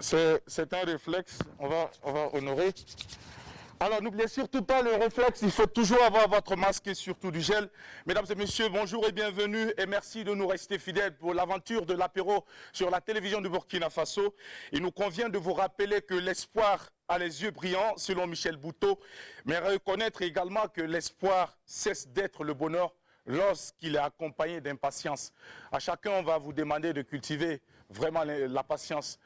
C'est un réflexe, on va honorer. Alors, n'oubliez surtout pas le réflexe, il faut toujours avoir votre masque et surtout du gel. Mesdames et messieurs, bonjour et bienvenue et merci de nous rester fidèles pour l'aventure de l'apéro sur la télévision du Burkina Faso. Il nous convient de vous rappeler que l'espoir a les yeux brillants, selon Michel Bouteau, mais reconnaître également que l'espoir cesse d'être le bonheur lorsqu'il est accompagné d'impatience. À chacun, on va vous demander de cultiver vraiment la patience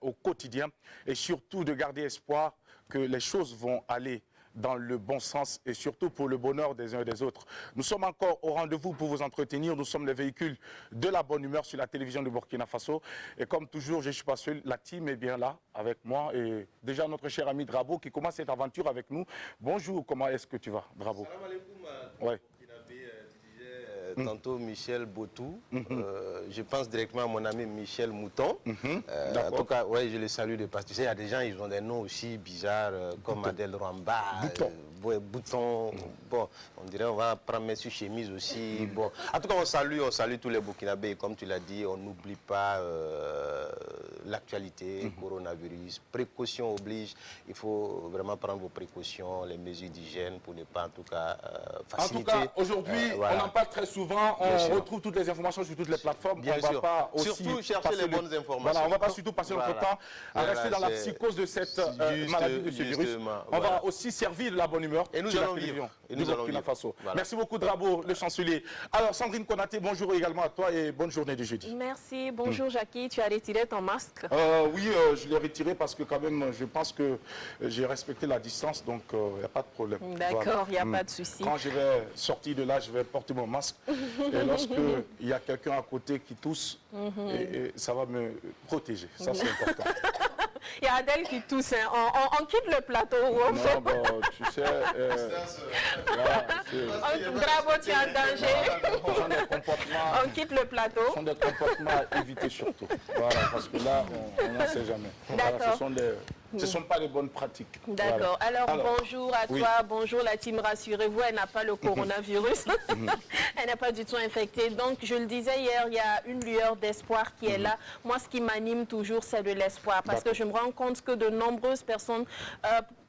au quotidien et surtout de garder espoir que les choses vont aller dans le bon sens et surtout pour le bonheur des uns et des autres. Nous sommes encore au rendez-vous pour vous entretenir. Nous sommes les véhicules de la bonne humeur sur la télévision du Burkina Faso. Et comme toujours, je ne suis pas seul, la team est bien là avec moi. Et déjà notre cher ami Drabo qui commence cette aventure avec nous. Bonjour, comment est-ce que tu vas, Drabo? Salam alaikum. Ouais. Tantôt Michel Botou, je pense directement à mon ami Michel Mouton. En tout cas, ouais, je le salue de parce que tu sais, il y a des gens, ils ont des noms aussi bizarres comme Adel Ramba, Bouton. Bon, on dirait on va prendre Messi Chemise aussi. Bon, en tout cas, on salue tous les Burkinabés. Comme tu l'as dit, on n'oublie pas l'actualité, coronavirus. Précaution oblige. Il faut vraiment prendre vos précautions, les mesures d'hygiène pour ne pas en tout cas faciliter. En tout cas, aujourd'hui, voilà. on en parle très souvent. On retrouve toutes les informations sur toutes les plateformes. Bien on sûr. Va pas aussi surtout chercher les bonnes informations. Voilà, on ne va pas surtout passer notre temps à rester dans la psychose de cette maladie, de ce virus. On va aussi servir de la bonne humeur et nous sur allons la télévision et du nous allons Burkina Faso. Voilà. Merci beaucoup Drabo, le chancelier. Alors Sandrine Konaté, bonjour également à toi et bonne journée de jeudi. Merci, bonjour Jackie, tu as retiré ton masque? Oui, je l'ai retiré parce que quand même, je pense que j'ai respecté la distance, donc il n'y a pas de problème. D'accord, il n'y a pas de souci. Quand je vais sortir de là, je vais porter mon masque. Et lorsqu'il y a quelqu'un à côté qui tousse, et ça va me protéger. Ça, c'est important. Il y a Adèle qui tousse. Hein. On quitte le plateau. Non, bon, tu sais... Bravo, tu es en danger. Ce sont des comportements... On quitte le plateau. Ce sont des comportements à éviter surtout. Voilà, parce que là, on n'en sait jamais. D'accord. Voilà, ce ne sont pas les bonnes pratiques. D'accord. Voilà. Alors, bonjour à toi, bonjour la team, rassurez-vous, elle n'a pas le coronavirus. Elle n'est pas du tout infectée. Donc, je le disais hier, il y a une lueur d'espoir qui est là. Moi, ce qui m'anime toujours, c'est de l'espoir. Parce que je me rends compte que de nombreuses personnes...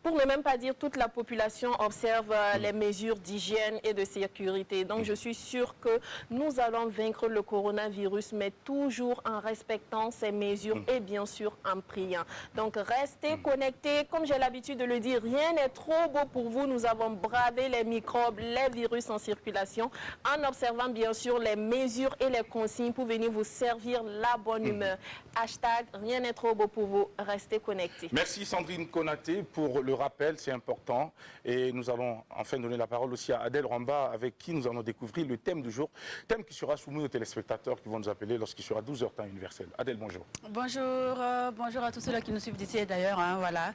pour ne même pas dire toute la population observe les mesures d'hygiène et de sécurité. Donc je suis sûre que nous allons vaincre le coronavirus, mais toujours en respectant ces mesures et bien sûr en priant. Donc restez connectés. Comme j'ai l'habitude de le dire, rien n'est trop beau pour vous. Nous avons bravé les microbes, les virus en circulation, en observant bien sûr les mesures et les consignes pour venir vous servir la bonne humeur. Hashtag, rien n'est trop beau pour vous. Restez connectés. Merci Sandrine Konaté pour le rappel, c'est important. Et nous allons enfin donner la parole aussi à Adel Ramba, avec qui nous allons découvrir le thème du jour. Thème qui sera soumis aux téléspectateurs qui vont nous appeler lorsqu'il sera 12h temps universel. Adel, bonjour. Bonjour, bonjour à tous ceux-là qui nous suivent d'ici d'ailleurs. Hein, voilà.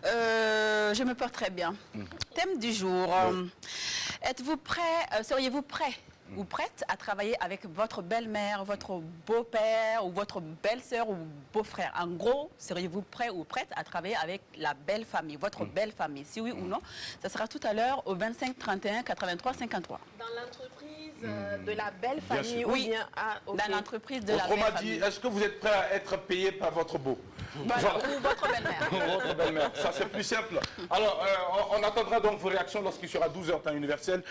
Je me porte très bien. Thème du jour. Êtes-vous prêt, seriez-vous prêt ou prête à travailler avec votre belle-mère, votre beau-père ou votre belle-sœur ou beau-frère? En gros, seriez-vous prêt ou prête à travailler avec la belle famille, votre belle famille? Si oui ou non, ça sera tout à l'heure au 25 31 83 53. Dans l'entreprise de la belle famille ou oui, bien dans l'entreprise de la belle Autrement famille. dit, est-ce que vous êtes prêt à être payé par votre beau? Voilà, ou votre belle-mère. Votre belle-mère, ça c'est plus simple. Alors, on attendra donc vos réactions lorsqu'il sera 12h temps universel,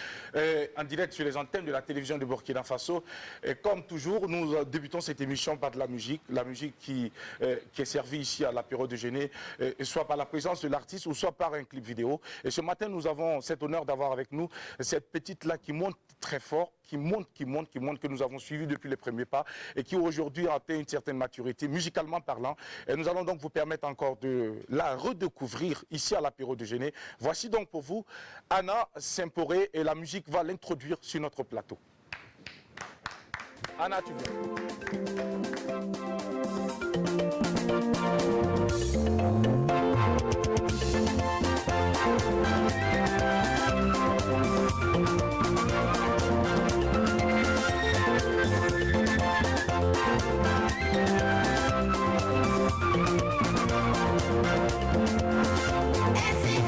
en direct sur les antennes de la télévision de Burkina Faso. Et comme toujours, nous débutons cette émission par de la musique qui est servie ici à l'apéro déjeuner, soit par la présence de l'artiste ou soit par un clip vidéo. Et ce matin, nous avons cet honneur d'avoir avec nous cette petite-là qui monte très fort, qui monte, que nous avons suivi depuis les premiers pas et qui aujourd'hui a atteint une certaine maturité, musicalement parlant. Et nous allons donc vous permettre encore de la redécouvrir ici à l'apéro déjeuner. Voici donc pour vous Anna Simporé et la musique va l'introduire sur notre plateau. Anna, tu viens. Esse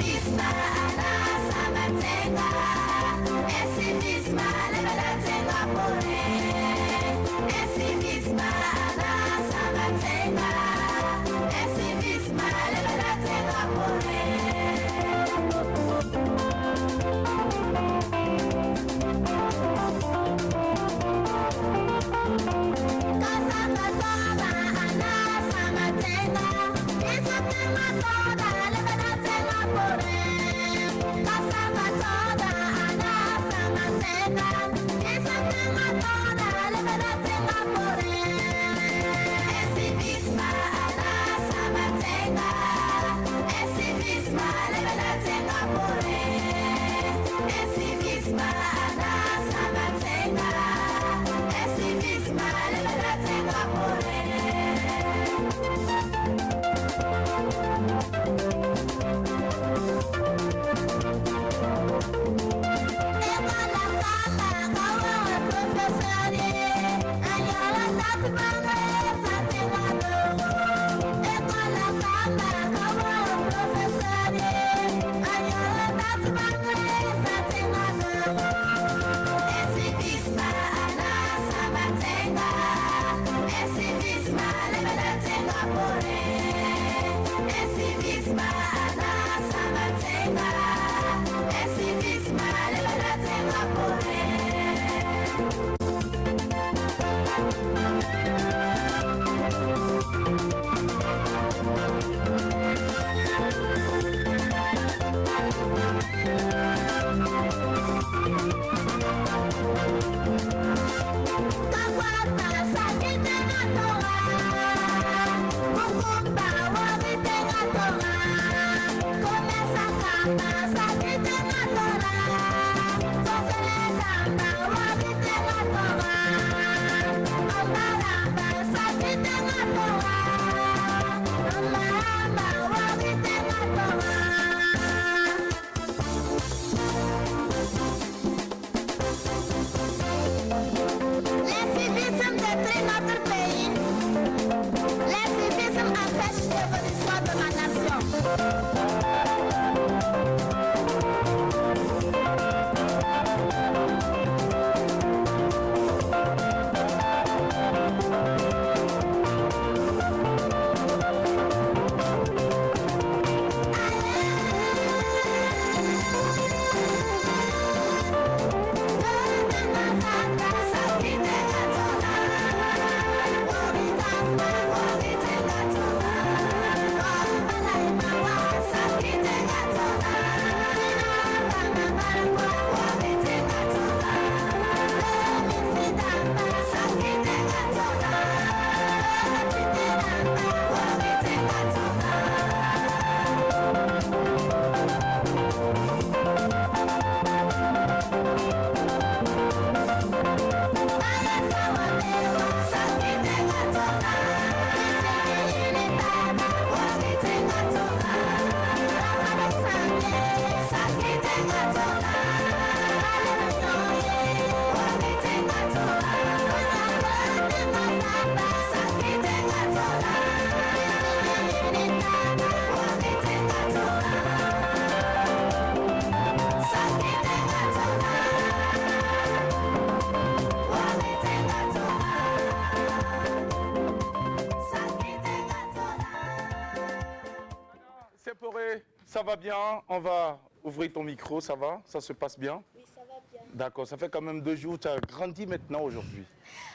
ça va bien. On va ouvrir ton micro, ça va? Ça se passe bien? Oui, ça va bien. D'accord, ça fait quand même 2 jours, tu as grandi maintenant aujourd'hui.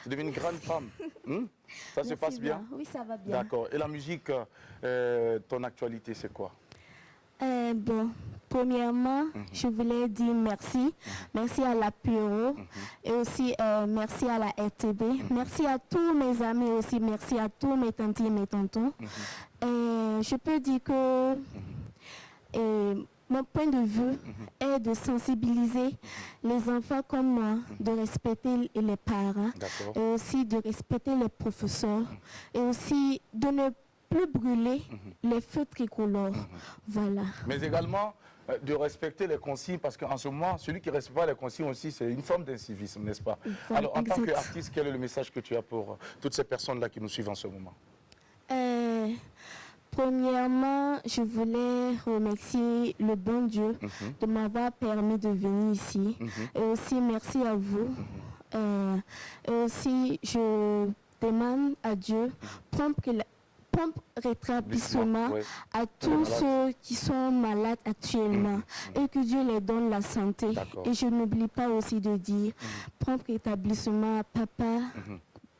Tu es devenue une grande femme. Ça se passe bien? Oui, ça va bien. D'accord. Et la musique, ton actualité, c'est quoi? Bon, premièrement, je voulais dire merci. Merci à l'apéro et aussi merci à la RTB. Merci à tous mes amis aussi. Merci à tous mes tantes et mes tontons. Je peux dire que mon point de vue est de sensibiliser les enfants comme moi, de respecter les parents et aussi de respecter les professeurs et aussi de ne plus brûler les feux tricolores. Voilà. Mais également de respecter les consignes, parce qu'en ce moment, celui qui ne respecte pas les consignes aussi, c'est une forme d'incivisme, n'est-ce pas? Voilà, alors, en tant exact. qu'artiste, quel est le message que tu as pour toutes ces personnes-là qui nous suivent en ce moment? Premièrement, je voulais remercier le bon Dieu de m'avoir permis de venir ici. Et aussi, merci à vous. Et aussi, je demande à Dieu prompt rétablissement à tous ceux qui sont malades actuellement et que Dieu les donne la santé. Et je n'oublie pas aussi de dire prompt rétablissement à papa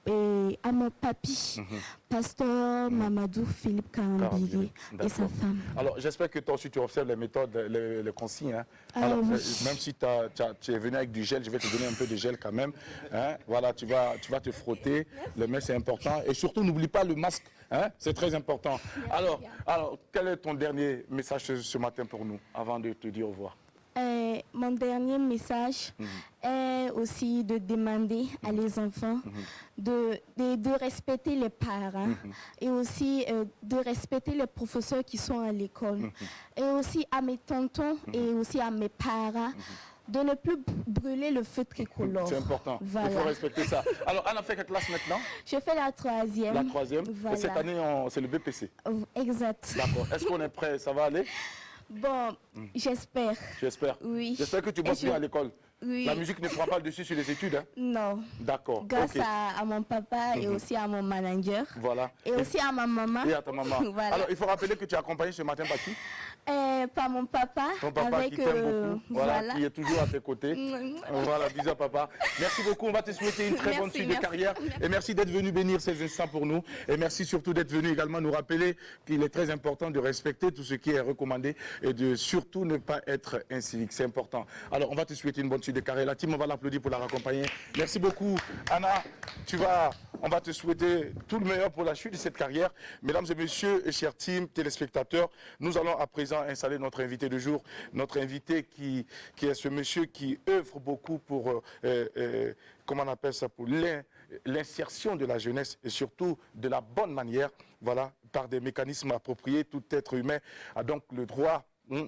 et à mon papy, pasteur Mamadou Philippe Karambiri et sa femme. Alors, j'espère que toi aussi tu observes les méthodes, les consignes. Hein. Alors, oui. même si tu es venu avec du gel, je vais te donner un peu de gel quand même. Hein. Voilà, tu vas te frotter. Le main, c'est important. Et surtout, n'oublie pas le masque. Hein. C'est très important. Alors, quel est ton dernier message ce matin pour nous, avant de te dire au revoir? Mon dernier message est aussi de demander à les enfants de respecter les parents et aussi de respecter les professeurs qui sont à l'école. Et aussi à mes tontons et aussi à mes parents de ne plus brûler le feu tricolore. C'est important, voilà. Il faut respecter ça. Alors, Anna fait quelle classe maintenant? Je fais la 3e. La 3e. Voilà. Et cette année, c'est le BPC. Exact. D'accord. Est-ce qu'on est prêt? Ça va aller? Bon, j'espère. J'espère. Oui. J'espère que tu bosses bien à l'école. Oui. La musique ne prend pas le dessus sur les études, hein? Non. D'accord. Grâce à mon papa et aussi à mon manager. Voilà. Et aussi à ma maman. Et à ta maman. Voilà. Alors, il faut rappeler que tu es accompagné ce matin par qui? Par mon papa. Ton papa avec, qui t'aime beaucoup, voilà. qui est toujours à tes côtés. Voilà, bisous à papa. Merci beaucoup, on va te souhaiter une très bonne suite de carrière. Et merci d'être venu bénir ces instants pour nous. Et merci surtout d'être venu également nous rappeler qu'il est très important de respecter tout ce qui est recommandé et de surtout ne pas être incivique. C'est important. Alors, on va te souhaiter une bonne suite de carrière. La team, on va l'applaudir pour la raccompagner. Merci beaucoup, Anna. On va te souhaiter tout le meilleur pour la suite de cette carrière. Mesdames et messieurs, et chers team, téléspectateurs, nous allons à présent installer notre invité du jour. Notre invité qui est ce monsieur qui œuvre beaucoup pour, comment on appelle ça, pour l'insertion de la jeunesse et surtout de la bonne manière, voilà, par des mécanismes appropriés. Tout être humain a donc le droit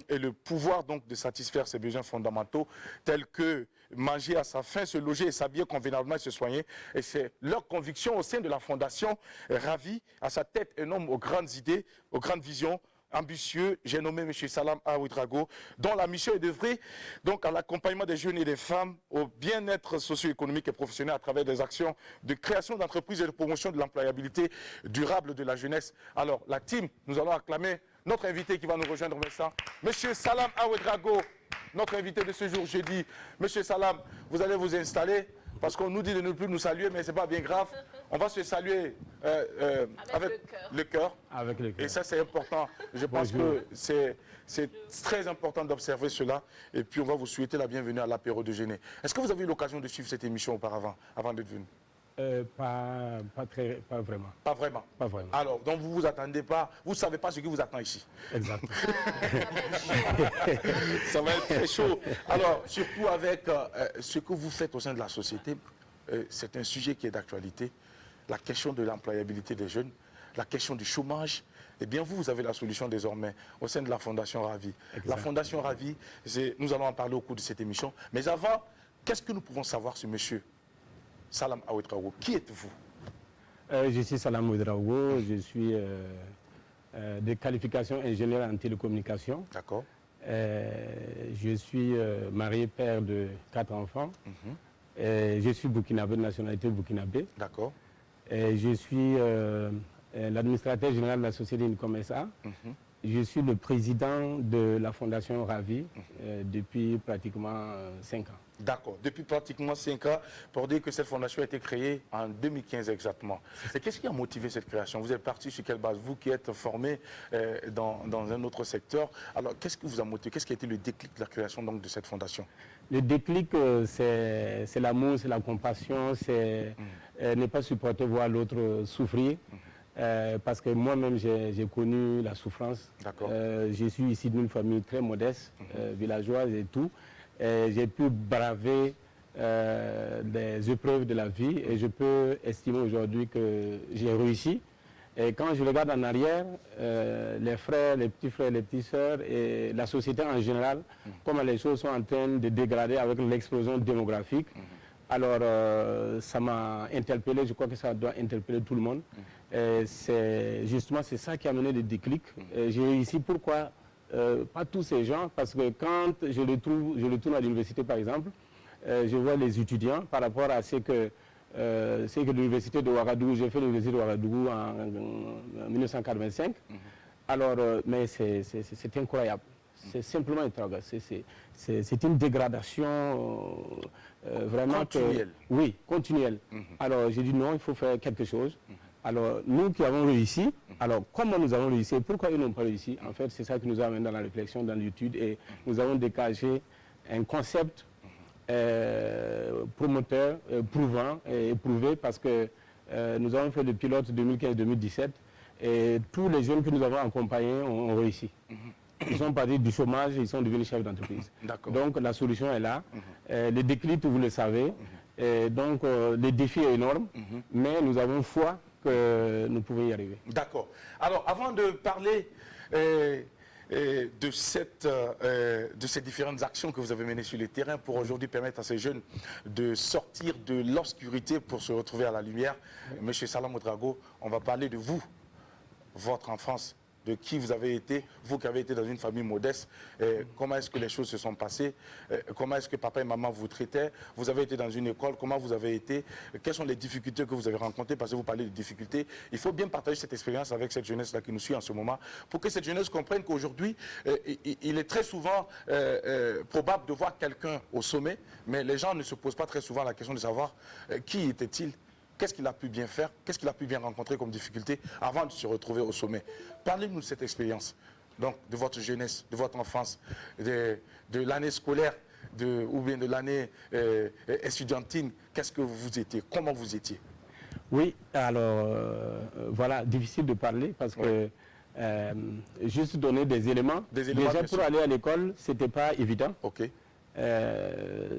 et le pouvoir donc de satisfaire ses besoins fondamentaux tels que manger à sa faim, se loger et s'habiller convenablement et se soigner. Et c'est leur conviction au sein de la Fondation Ravi, à sa tête un homme aux grandes idées, aux grandes visions, ambitieux. J'ai nommé M. Salam Ouedraogo, dont la mission est d'œuvrer donc à l'accompagnement des jeunes et des femmes au bien-être socio-économique et professionnel à travers des actions de création d'entreprises et de promotion de l'employabilité durable de la jeunesse. Alors, la team, nous allons acclamer notre invité qui va nous rejoindre maintenant, M. Salam Ouedraogo, notre invité de ce jour jeudi. M. Salam, vous allez vous installer parce qu'on nous dit de ne plus nous saluer, mais ce n'est pas bien grave. On va se saluer avec le cœur. Avec le cœur. Et ça, c'est important. Je pense que c'est très important d'observer cela. Et puis, on va vous souhaiter la bienvenue à l'apéro de Géné. Est-ce que vous avez eu l'occasion de suivre cette émission auparavant, avant d'être venu? Pas vraiment. Pas vraiment. Pas vraiment. Alors, donc vous vous attendez pas, vous ne savez pas ce qui vous attend ici. Exact. Ça va être très chaud. Alors, surtout avec ce que vous faites au sein de la société, c'est un sujet qui est d'actualité. La question de l'employabilité des jeunes, la question du chômage. Eh bien, vous avez la solution désormais au sein de la Fondation Ravi. Exact. La Fondation Ravi, nous allons en parler au cours de cette émission. Mais avant, qu'est-ce que nous pouvons savoir sur monsieur Salam Ouedraogo? Qui êtes-vous? Je suis Salam Ouedraogo, je suis de qualification ingénieur en télécommunication. D'accord. Je suis marié, père de 4 enfants. Je suis burkinabé, de nationalité burkinabé. D'accord. Je suis l'administrateur général de la société Unicom SA. Je suis le président de la Fondation Ravi depuis pratiquement 5 ans. D'accord, depuis pratiquement 5 ans, pour dire que cette fondation a été créée en 2015 exactement. Et qu'est-ce qui a motivé cette création? Vous êtes parti sur quelle base? Vous qui êtes formé dans un autre secteur, alors qu'est-ce qui vous a motivé? Qu'est-ce qui a été le déclic de la création donc, de cette fondation? Le déclic, c'est l'amour, c'est la compassion, c'est ne pas supporter voir l'autre souffrir. Parce que moi-même, j'ai connu la souffrance. Je suis ici d'une famille très modeste, villageoise et tout. J'ai pu braver des épreuves de la vie et je peux estimer aujourd'hui que j'ai réussi. Et quand je regarde en arrière, les frères, les petites sœurs et la société en général, comment les choses sont en train de dégrader avec l'explosion démographique, alors ça m'a interpellé, je crois que ça doit interpeller tout le monde. C'est ça qui a mené le déclic. J'ai réussi, pourquoi pas tous ces gens, parce que quand je le tourne à l'université par exemple, je vois les étudiants par rapport à ce que l'université de Ouagadougou, j'ai fait l'université de Ouagadougou en 1985, alors mais c'est incroyable. C'est simplement incroyable. C'est une dégradation vraiment continuelle. Oui, continuelle. Alors j'ai dit non, il faut faire quelque chose. Alors nous qui avons réussi, alors comment nous avons réussi, pourquoi ils n'ont pas réussi? En fait, c'est ça qui nous amène dans la réflexion, dans l'étude, et nous avons dégagé un concept promoteur, prouvant et éprouvé, parce que nous avons fait le pilote 2015-2017 et tous les jeunes que nous avons accompagnés ont réussi. Ils sont partis du chômage, ils sont devenus chefs d'entreprise. Donc la solution est là. Le déclic, vous le savez. Donc le défi est énorme, mais nous avons foi que nous pouvons y arriver. D'accord. Alors avant de parler de ces différentes actions que vous avez menées sur le terrain pour aujourd'hui permettre à ces jeunes de sortir de l'obscurité pour se retrouver à la lumière, Monsieur Salam Ouedraogo, on va parler de vous, votre enfance, de qui vous avez été, vous qui avez été dans une famille modeste, comment est-ce que les choses se sont passées, comment est-ce que papa et maman vous traitaient, vous avez été dans une école, comment vous avez été, quelles sont les difficultés que vous avez rencontrées, parce que vous parlez de difficultés. Il faut bien partager cette expérience avec cette jeunesse-là qui nous suit en ce moment, pour que cette jeunesse comprenne qu'aujourd'hui, il est très souvent probable de voir quelqu'un au sommet, mais les gens ne se posent pas très souvent la question de savoir qui était-il. Qu'est-ce qu'il a pu bien faire? Qu'est-ce qu'il a pu bien rencontrer comme difficulté avant de se retrouver au sommet? Parlez-nous de cette expérience, donc de votre jeunesse, de votre enfance, de l'année scolaire, ou bien de l'année estudiantine. Qu'est-ce que vous étiez? Comment vous étiez? Oui, alors voilà, difficile de parler parce que juste donner des éléments. Déjà pour aller à l'école, c'était pas évident.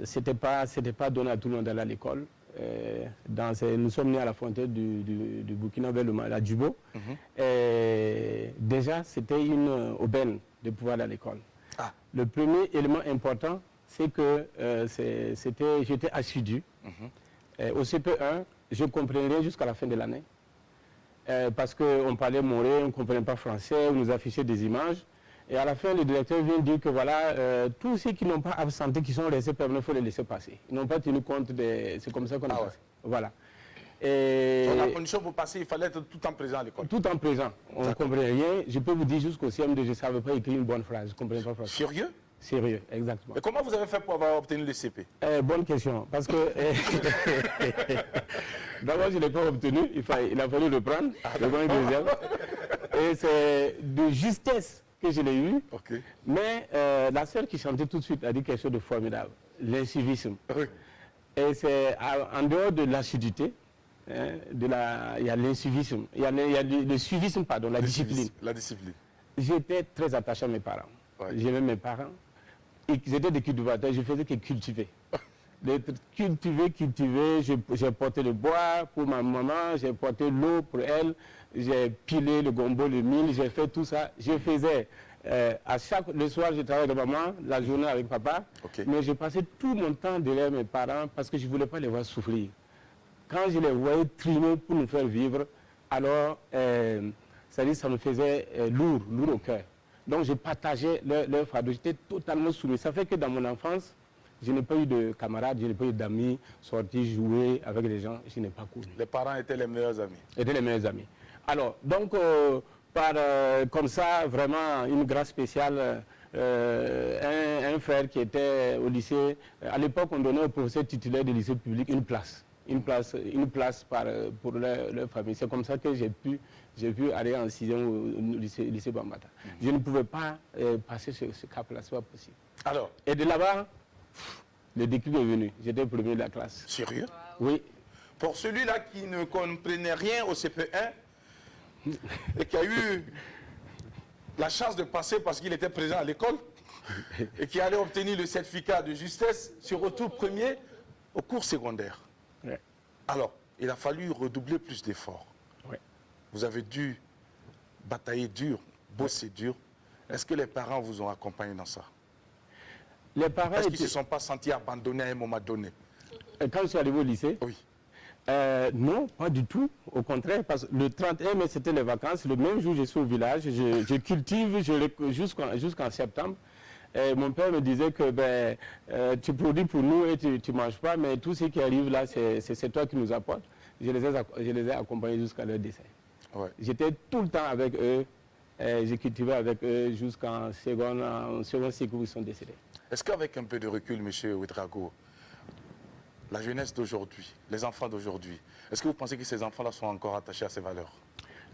C'était pas donné à tout le monde d'aller à l'école. Nous sommes nés à la frontière du Burkina vers la Djubo. Déjà, c'était une aubaine de pouvoir aller à l'école. Le premier élément important, c'est que j'étais assidu. Au CP1, je comprenais jusqu'à la fin de l'année. Parce qu'on parlait moré, on ne comprenait pas français, on nous affichait des images. Et à la fin, le directeur vient dire que voilà, tous ceux qui n'ont pas absenté, qui sont restés permanents, il faut les laisser passer. Ils n'ont pas tenu compte de... C'est comme ça qu'on a passé. Voilà. Et donc la condition pour passer, il fallait être tout en présent à l'école. Tout en présent. On ne comprenait rien. Je peux vous dire jusqu'au CM2, je ne savais pas écrire une bonne phrase. Je ne comprenais pas français. Sérieux? Sérieux, exactement. Et comment vous avez fait pour avoir obtenu le CP? Bonne question. Parce que d'abord, je ne l'ai pas obtenu. Il a fallu le prendre. Et c'est de justesse que je l'ai eu, mais la sœur qui chantait tout de suite a dit quelque chose de formidable, l'incivisme. Et c'est en dehors de l'assiduité, il y a l'incivisme, il y a le suivisme, pardon, la discipline. La discipline. J'étais très attaché à mes parents. J'aimais mes parents. Ils étaient des cultivateurs, je faisais que cultiver. Cultiver, j'ai porté le bois pour ma maman, j'ai porté l'eau pour elle, j'ai pilé le gombo, le mil, j'ai fait tout ça. Je faisais, le soir je travaillais avec maman, la journée avec papa, mais j'ai passé tout mon temps derrière mes parents parce que je ne voulais pas les voir souffrir. Quand je les voyais trimer pour nous faire vivre, alors ça me faisait lourd au cœur. Donc je partageais leur fardeau, j'étais totalement soumis. Ça fait que dans mon enfance, je n'ai pas eu de camarades, je n'ai pas eu d'amis, sortir, jouer avec les gens, je n'ai pas connu. Les parents étaient les meilleurs amis. Étaient les meilleurs amis. Alors, donc, par, comme ça, vraiment, une grâce spéciale. Un frère qui était au lycée. À l'époque, on donnait aux professeurs titulaires du lycée public une place pour leur famille. C'est comme ça que j'ai pu aller en 6e au lycée Bambata. Je ne pouvais pas passer ce cap-là, ce n'est pas possible. Alors, et de là-bas, le déclic est venu. J'étais premier de la classe. Sérieux? Oui. Pour celui-là qui ne comprenait rien au CP1 et qui a eu la chance de passer parce qu'il était présent à l'école et qui allait obtenir le certificat de justesse, se retrouve premier au cours secondaire. Ouais. Alors, il a fallu redoubler plus d'efforts. Ouais. Vous avez dû batailler dur, bosser dur. Est-ce que les parents vous ont accompagné dans ça? Les parents Est-ce qu'ils ne se sont pas sentis abandonnés à un moment donné? Quand je suis arrivé au lycée? Oui. Non, pas du tout. Au contraire, parce que le 31 mai, c'était les vacances. Le même jour, je suis au village. Je cultive jusqu'en septembre. Et mon père me disait que tu produis pour nous et tu ne manges pas, mais tout ce qui arrive là, c'est toi qui nous apportes. Je les ai accompagnés jusqu'à leur décès. Ouais. J'étais tout le temps avec eux. J'ai cultivé avec eux jusqu'en second cycle où ils sont décédés. Est-ce qu'avec un peu de recul, M. Ouedraogo, la jeunesse d'aujourd'hui, les enfants d'aujourd'hui, est-ce que vous pensez que ces enfants-là sont encore attachés à ces valeurs?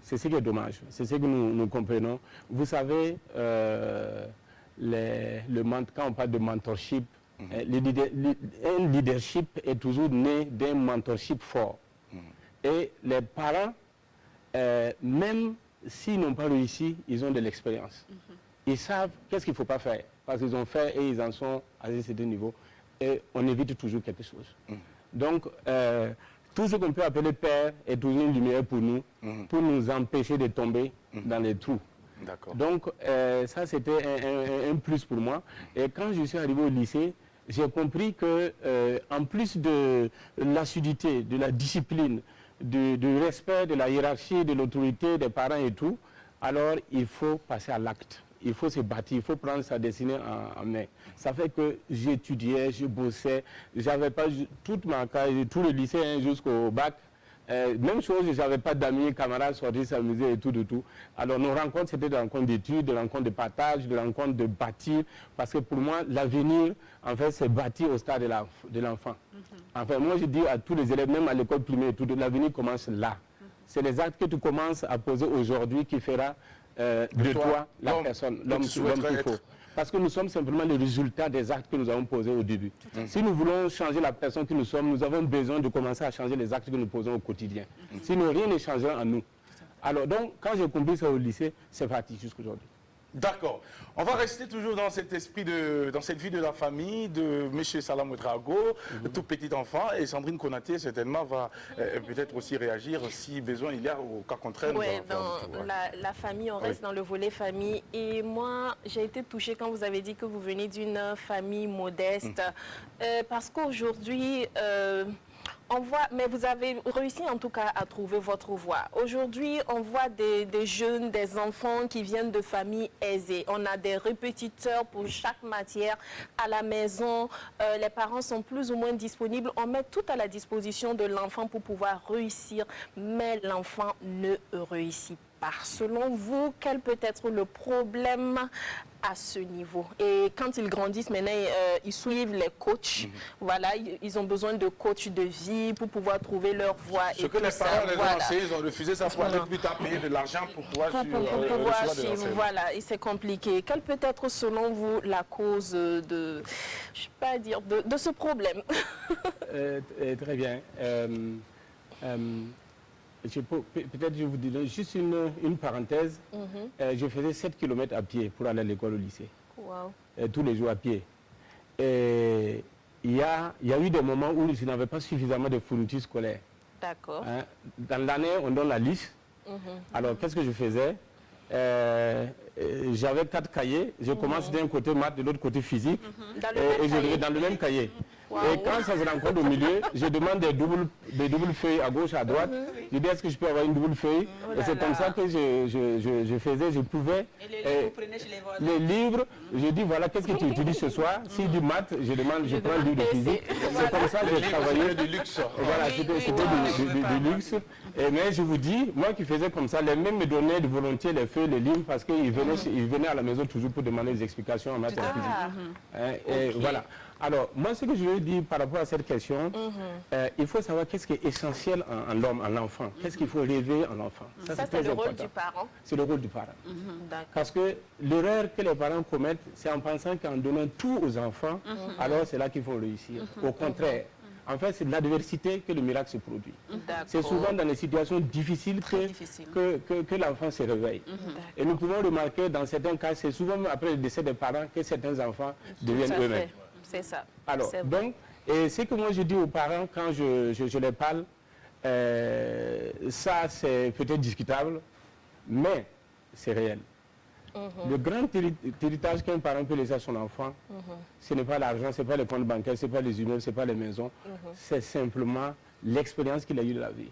C'est ce qui est dommage. C'est ce que nous comprenons. Vous savez, quand on parle de mentorship, un leadership est toujours né d'un mentorship fort. Et les parents, même s'ils n'ont pas réussi, ils ont de l'expérience. Ils savent qu'est-ce qu'il ne faut pas faire. Parce qu'ils ont fait et ils en sont à un certain niveau. Et on évite toujours quelque chose. Donc, tout ce qu'on peut appeler père est toujours une lumière pour nous empêcher de tomber dans les trous. Donc, ça, c'était un plus pour moi. Et quand je suis arrivé au lycée, j'ai compris que, en plus de l'assiduité, de la discipline, du respect de la hiérarchie, de l'autorité des parents et tout, alors il faut passer à l'acte. Il faut se bâtir, il faut prendre sa destinée en main. Ça fait que j'étudiais, je bossais, j'avais pas toute ma carrière, tout le lycée jusqu'au bac. Même chose, je n'avais pas d'amis, camarades sortis s'amuser et tout, de tout. Alors nos rencontres, c'était des rencontres d'études, des rencontres de partage, des rencontres de bâtir. Parce que pour moi, l'avenir, en fait, c'est bâtir au stade de l'enfant. Enfin, moi, je dis à tous les élèves, même à l'école primaire et tout, l'avenir commence là. C'est les actes que tu commences à poser aujourd'hui qui fera de toi la personne, l'homme qu'il faut. Parce que nous sommes simplement le résultat des actes que nous avons posés au début. Si nous voulons changer la personne que nous sommes, nous avons besoin de commencer à changer les actes que nous posons au quotidien. Sinon, rien ne changera en nous. Alors donc, quand j'ai compris ça au lycée, c'est parti jusqu'aujourd'hui. D'accord. On va rester toujours dans cet esprit, dans cette vie de la famille, de M. Salam Ouedraogo, tout petit enfant, et Sandrine Konaté, certainement, va peut-être aussi réagir si besoin il y a, au cas contraire. Oui, dans la famille, on reste dans le volet famille. Et moi, j'ai été touchée quand vous avez dit que vous venez d'une famille modeste, parce qu'aujourd'hui... on voit, mais vous avez réussi en tout cas à trouver votre voie. Aujourd'hui, on voit des jeunes, des enfants qui viennent de familles aisées. On a des répétiteurs pour chaque matière à la maison. Les parents sont plus ou moins disponibles. On met tout à la disposition de l'enfant pour pouvoir réussir, mais l'enfant ne réussit pas. Selon vous, quel peut être le problème à ce niveau? Et quand ils grandissent, maintenant, ils suivent les coachs. Voilà, ils ont besoin de coachs de vie pour pouvoir trouver leur voie. Ce que les parents les ont enseigné, ils ont refusé ça pour aller plus tard payer de l'argent pour pouvoir suivre. Voilà, et c'est compliqué. Quelle peut être, selon vous, la cause de, je sais pas dire, de ce problème? Très bien. Peut-être je vous dirai juste une parenthèse. Je faisais 7 km à pied pour aller à l'école au lycée. Wow. Tous les jours à pied. Et il y a eu des moments où je n'avais pas suffisamment de fournitures scolaires. D'accord. Dans l'année, on donne la liste. Alors, qu'est-ce que je faisais? J'avais 4 cahiers. Je commence d'un côté maths, de l'autre côté physique. Et je vais dans le même cahier. Et quand ça se rencontre au milieu, je demande des doubles feuilles à gauche, à droite. Je dis, est-ce que je peux avoir une double feuille? Et c'est comme ça que je faisais, je pouvais. Et les livres, vous prenez chez les voisins? Les livres, je dis, voilà, qu'est-ce que tu étudies ce soir? Si du maths, je prends le livre de physique. C'est comme ça que j'ai travaillé. du luxe. Voilà, c'était du luxe. Mais je vous dis, moi qui faisais comme ça, les mêmes me donnaient de volontiers les feuilles, les livres, parce qu'ils venaient à la maison toujours pour demander des explications en maths et en physique. Et voilà. Alors, moi, ce que je veux dire par rapport à cette question, il faut savoir qu'est-ce qui est essentiel en l'homme, en l'enfant. Qu'est-ce qu'il faut rêver en l'enfant. Ça c'est le rôle du parent. C'est le rôle du parent. Parce que l'erreur que les parents commettent, c'est en pensant qu'en donnant tout aux enfants, alors c'est là qu'ils vont réussir. Au contraire. En fait, c'est de l'adversité que le miracle se produit. C'est souvent dans des situations difficiles que l'enfant se réveille. Et nous pouvons remarquer, dans certains cas, c'est souvent après le décès des parents que certains enfants deviennent eux-mêmes. C'est ça. Alors, donc, et ce que moi je dis aux parents quand je les parle, ça c'est peut-être discutable, mais c'est réel. Le grand héritage qu'un parent peut laisser à son enfant, ce n'est pas l'argent, ce n'est pas les comptes bancaires, ce n'est pas les immeubles, ce n'est pas les maisons, c'est simplement l'expérience qu'il a eue de la vie.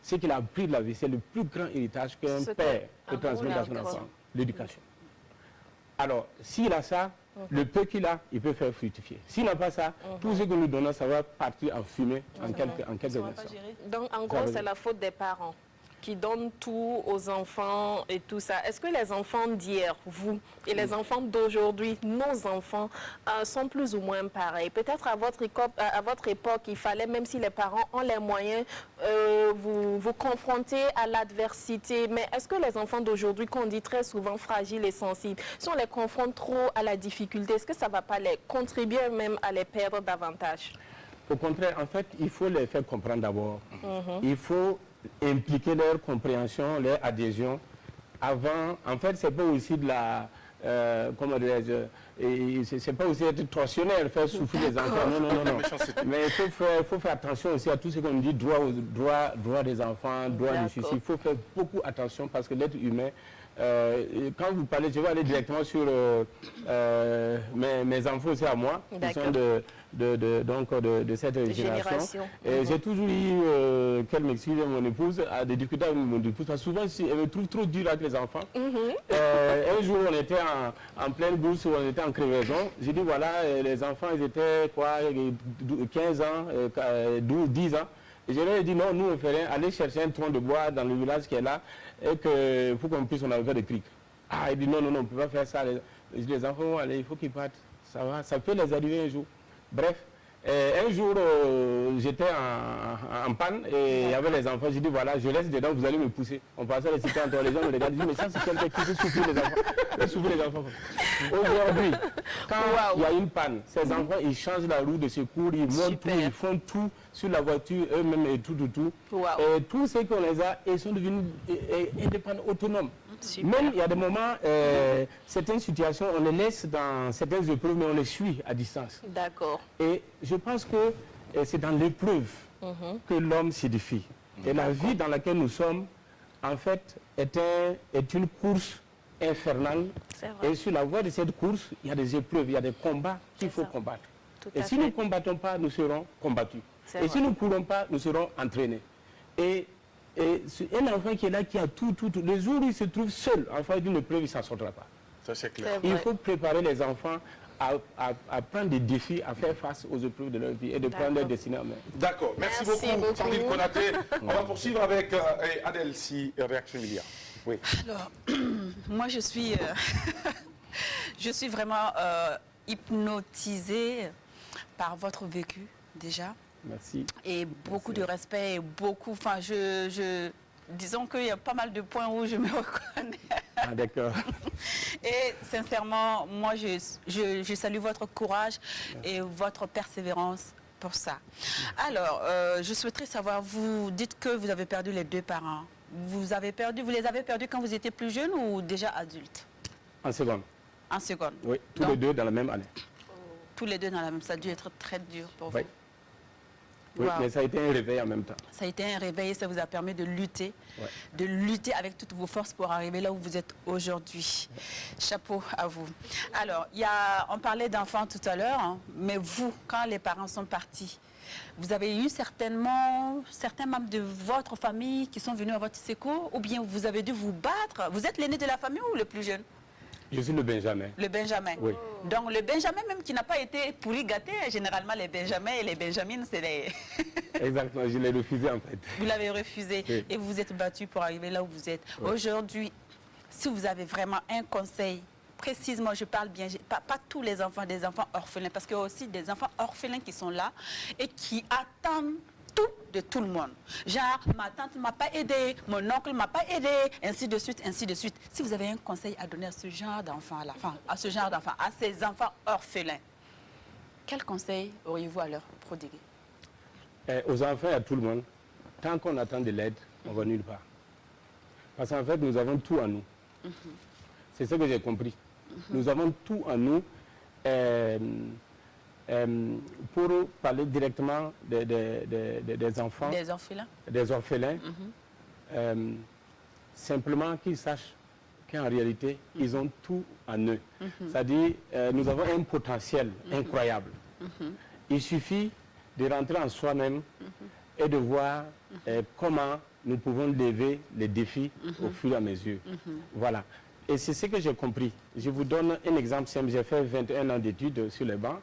Ce qu'il a appris de la vie, c'est le plus grand héritage qu'un père peut transmettre à son enfant, l'éducation. Alors, s'il a ça, le peu qu'il a, il peut faire fructifier. S'il n'a pas ça, tout ce que nous donnons, ça va partir en fumée en quelques instants. Donc, en gros, c'est la faute des parents qui donnent tout aux enfants et tout ça. Est-ce que les enfants d'hier, vous, et les enfants d'aujourd'hui, nos enfants, sont plus ou moins pareils? Peut-être à votre époque, il fallait, même si les parents ont les moyens, vous confronter à l'adversité. Mais est-ce que les enfants d'aujourd'hui, qu'on dit très souvent fragiles et sensibles, si on les confronte trop à la difficulté, est-ce que ça ne va pas les contribuer même à les perdre davantage? Au contraire, en fait, il faut les faire comprendre d'abord. Il faut impliquer leur compréhension, leur adhésion. Avant, en fait, c'est pas aussi de la, comment dirais-je, c'est pas aussi être tortionnaire, faire souffrir les enfants. Non. Mais il faut faire attention aussi à tout ce qu'on dit, droit des enfants, droit du suicide. Il faut faire beaucoup attention parce que l'être humain, quand vous parlez, je vais aller directement sur mes enfants aussi à moi, qui sont de cette génération. Et j'ai toujours eu, qu'elle m'excuse, mon épouse, à des difficultés avec mon épouse, parce que souvent, elle me trouve trop dur avec les enfants. Un jour, on était en pleine bourse, on était en crevaison. J'ai dit, voilà, les enfants, ils étaient quoi, 15 ans, 12, 10 ans. Et je leur ai dit, non, nous, on ferait aller chercher un tronc de bois dans le village qui est là, et que pour qu'on puisse, on avait fait des criques. Ah, il dit, non, on ne peut pas faire ça. Les enfants vont aller, il faut qu'ils partent. Ça peut les arriver un jour. Bref, un jour, j'étais en panne et il y avait les enfants. J'ai dit, voilà, je laisse dedans, vous allez me pousser. On passait les cités entre les gens, me regardaient, ils disent, mais ça, c'est quelqu'un qui fait souffrir les enfants. Fait souffrir les enfants. Aujourd'hui, quand il y a une panne, ces enfants, ils changent la roue de secours, ils montent tout, ils font tout sur la voiture, eux-mêmes et tout. Et tous ceux qu'on les a, ils sont devenus indépendants, autonomes. Même il y a des moments, certaines situations, on les laisse dans certaines épreuves, mais on les suit à distance. D'accord. Et je pense que c'est dans l'épreuve que l'homme s'édifie. Et la vie dans laquelle nous sommes, en fait, est une course infernale. Et sur la voie de cette course, il y a des épreuves, il y a des combats qu'il faut combattre. Et si nous ne combattons pas, nous serons combattus. Et si nous ne courons pas, nous serons entraînés. Et un enfant qui est là, qui a tout, le jour où il se trouve seul, en face d'une épreuve, il ne s'en sortira pas. Ça, c'est clair. Il faut préparer les enfants à prendre des défis, à faire face aux épreuves de leur vie et de prendre leur destinée en main. D'accord. Merci beaucoup, Sandrine Konaté. On va poursuivre avec Adèle, si réaction il y a. Oui. Alors, moi, je suis vraiment hypnotisée par votre vécu, déjà. Merci. Et beaucoup de respect, enfin, disons qu'il y a pas mal de points où je me reconnais. Ah, d'accord. Et sincèrement, moi, je salue votre courage et votre persévérance pour ça. Alors, je souhaiterais savoir, vous dites que vous avez perdu les deux parents. Vous les avez perdus quand vous étiez plus jeune ou déjà adulte? En seconde. En seconde. Oui, tous les deux dans la même année. Tous les deux dans la même, ça a dû être très dur pour vous. Oui, Wow. mais ça a été un réveil en même temps. Ça a été un réveil, ça vous a permis de lutter avec toutes vos forces pour arriver là où vous êtes aujourd'hui. Chapeau à vous. Alors, on parlait d'enfants tout à l'heure, hein, mais vous, quand les parents sont partis, vous avez eu certainement certains membres de votre famille qui sont venus à votre secours, ou bien vous avez dû vous battre? Vous êtes l'aîné de la famille ou le plus jeune? Je suis le Benjamin. Le Benjamin. Oui. Donc le Benjamin même qui n'a pas été pourri gâté, généralement les Benjamins et les Benjamines, c'est les... Exactement, je l'ai refusé en fait. Vous l'avez refusé et vous vous êtes battu pour arriver là où vous êtes. Aujourd'hui, si vous avez vraiment un conseil, précisément, je parle bien, pas tous les enfants, des enfants orphelins, parce qu'il y a aussi des enfants orphelins qui sont là et qui attendent tout de tout le monde. Genre, ma tante ne m'a pas aidé, mon oncle ne m'a pas aidé, ainsi de suite, ainsi de suite. Si vous avez un conseil à donner à ce genre d'enfants-là, à ces enfants orphelins, quel conseil auriez-vous à leur prodiguer? Aux enfants et à tout le monde, tant qu'on attend de l'aide, on ne va nulle part. Parce qu'en fait, nous avons tout en nous. C'est ce que j'ai compris. Nous avons tout en nous. Pour parler directement des enfants, des orphelins, simplement qu'ils sachent qu'en réalité, ils ont tout en eux. C'est-à-dire, nous avons un potentiel incroyable. Il suffit de rentrer en soi-même et de voir comment nous pouvons lever les défis au fur et à mesure. Voilà. Et c'est ce que j'ai compris. Je vous donne un exemple simple. J'ai fait 21 ans d'études sur les bancs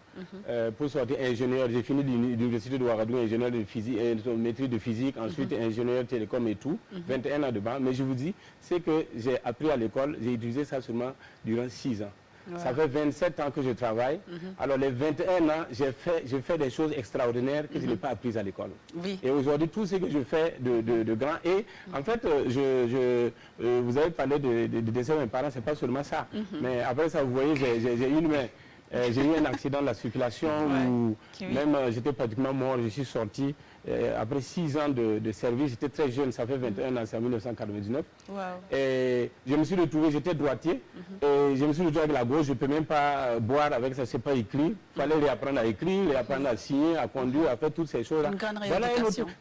pour sortir ingénieur. J'ai fini l'université de Ouagadougou, ingénieur de physique, maîtrise de physique, ensuite ingénieur télécom et tout. 21 ans de banc. Mais je vous dis, c'est que j'ai appris à l'école, j'ai utilisé ça seulement durant 6 ans. Ça fait 27 ans que je travaille. Alors les 21 ans, j'ai fait des choses extraordinaires que je n'ai pas apprises à l'école. Et aujourd'hui, tout ce que je fais de grand. Et en fait, vous avez parlé de décès de mes parents, c'est pas seulement ça. Mais après ça, vous voyez, j'ai eu une main. J'ai eu un accident de la circulation où même j'étais pratiquement mort, je suis sorti. Après 6 ans de service, j'étais très jeune, ça fait 21 ans, c'est en 1999. Et je me suis retrouvé, j'étais droitier, et je me suis retrouvé avec la gauche, je ne peux même pas boire avec ça, c'est pas écrit. Il fallait réapprendre à écrire, réapprendre à signer, à conduire, à faire toutes ces choses-là. Voilà,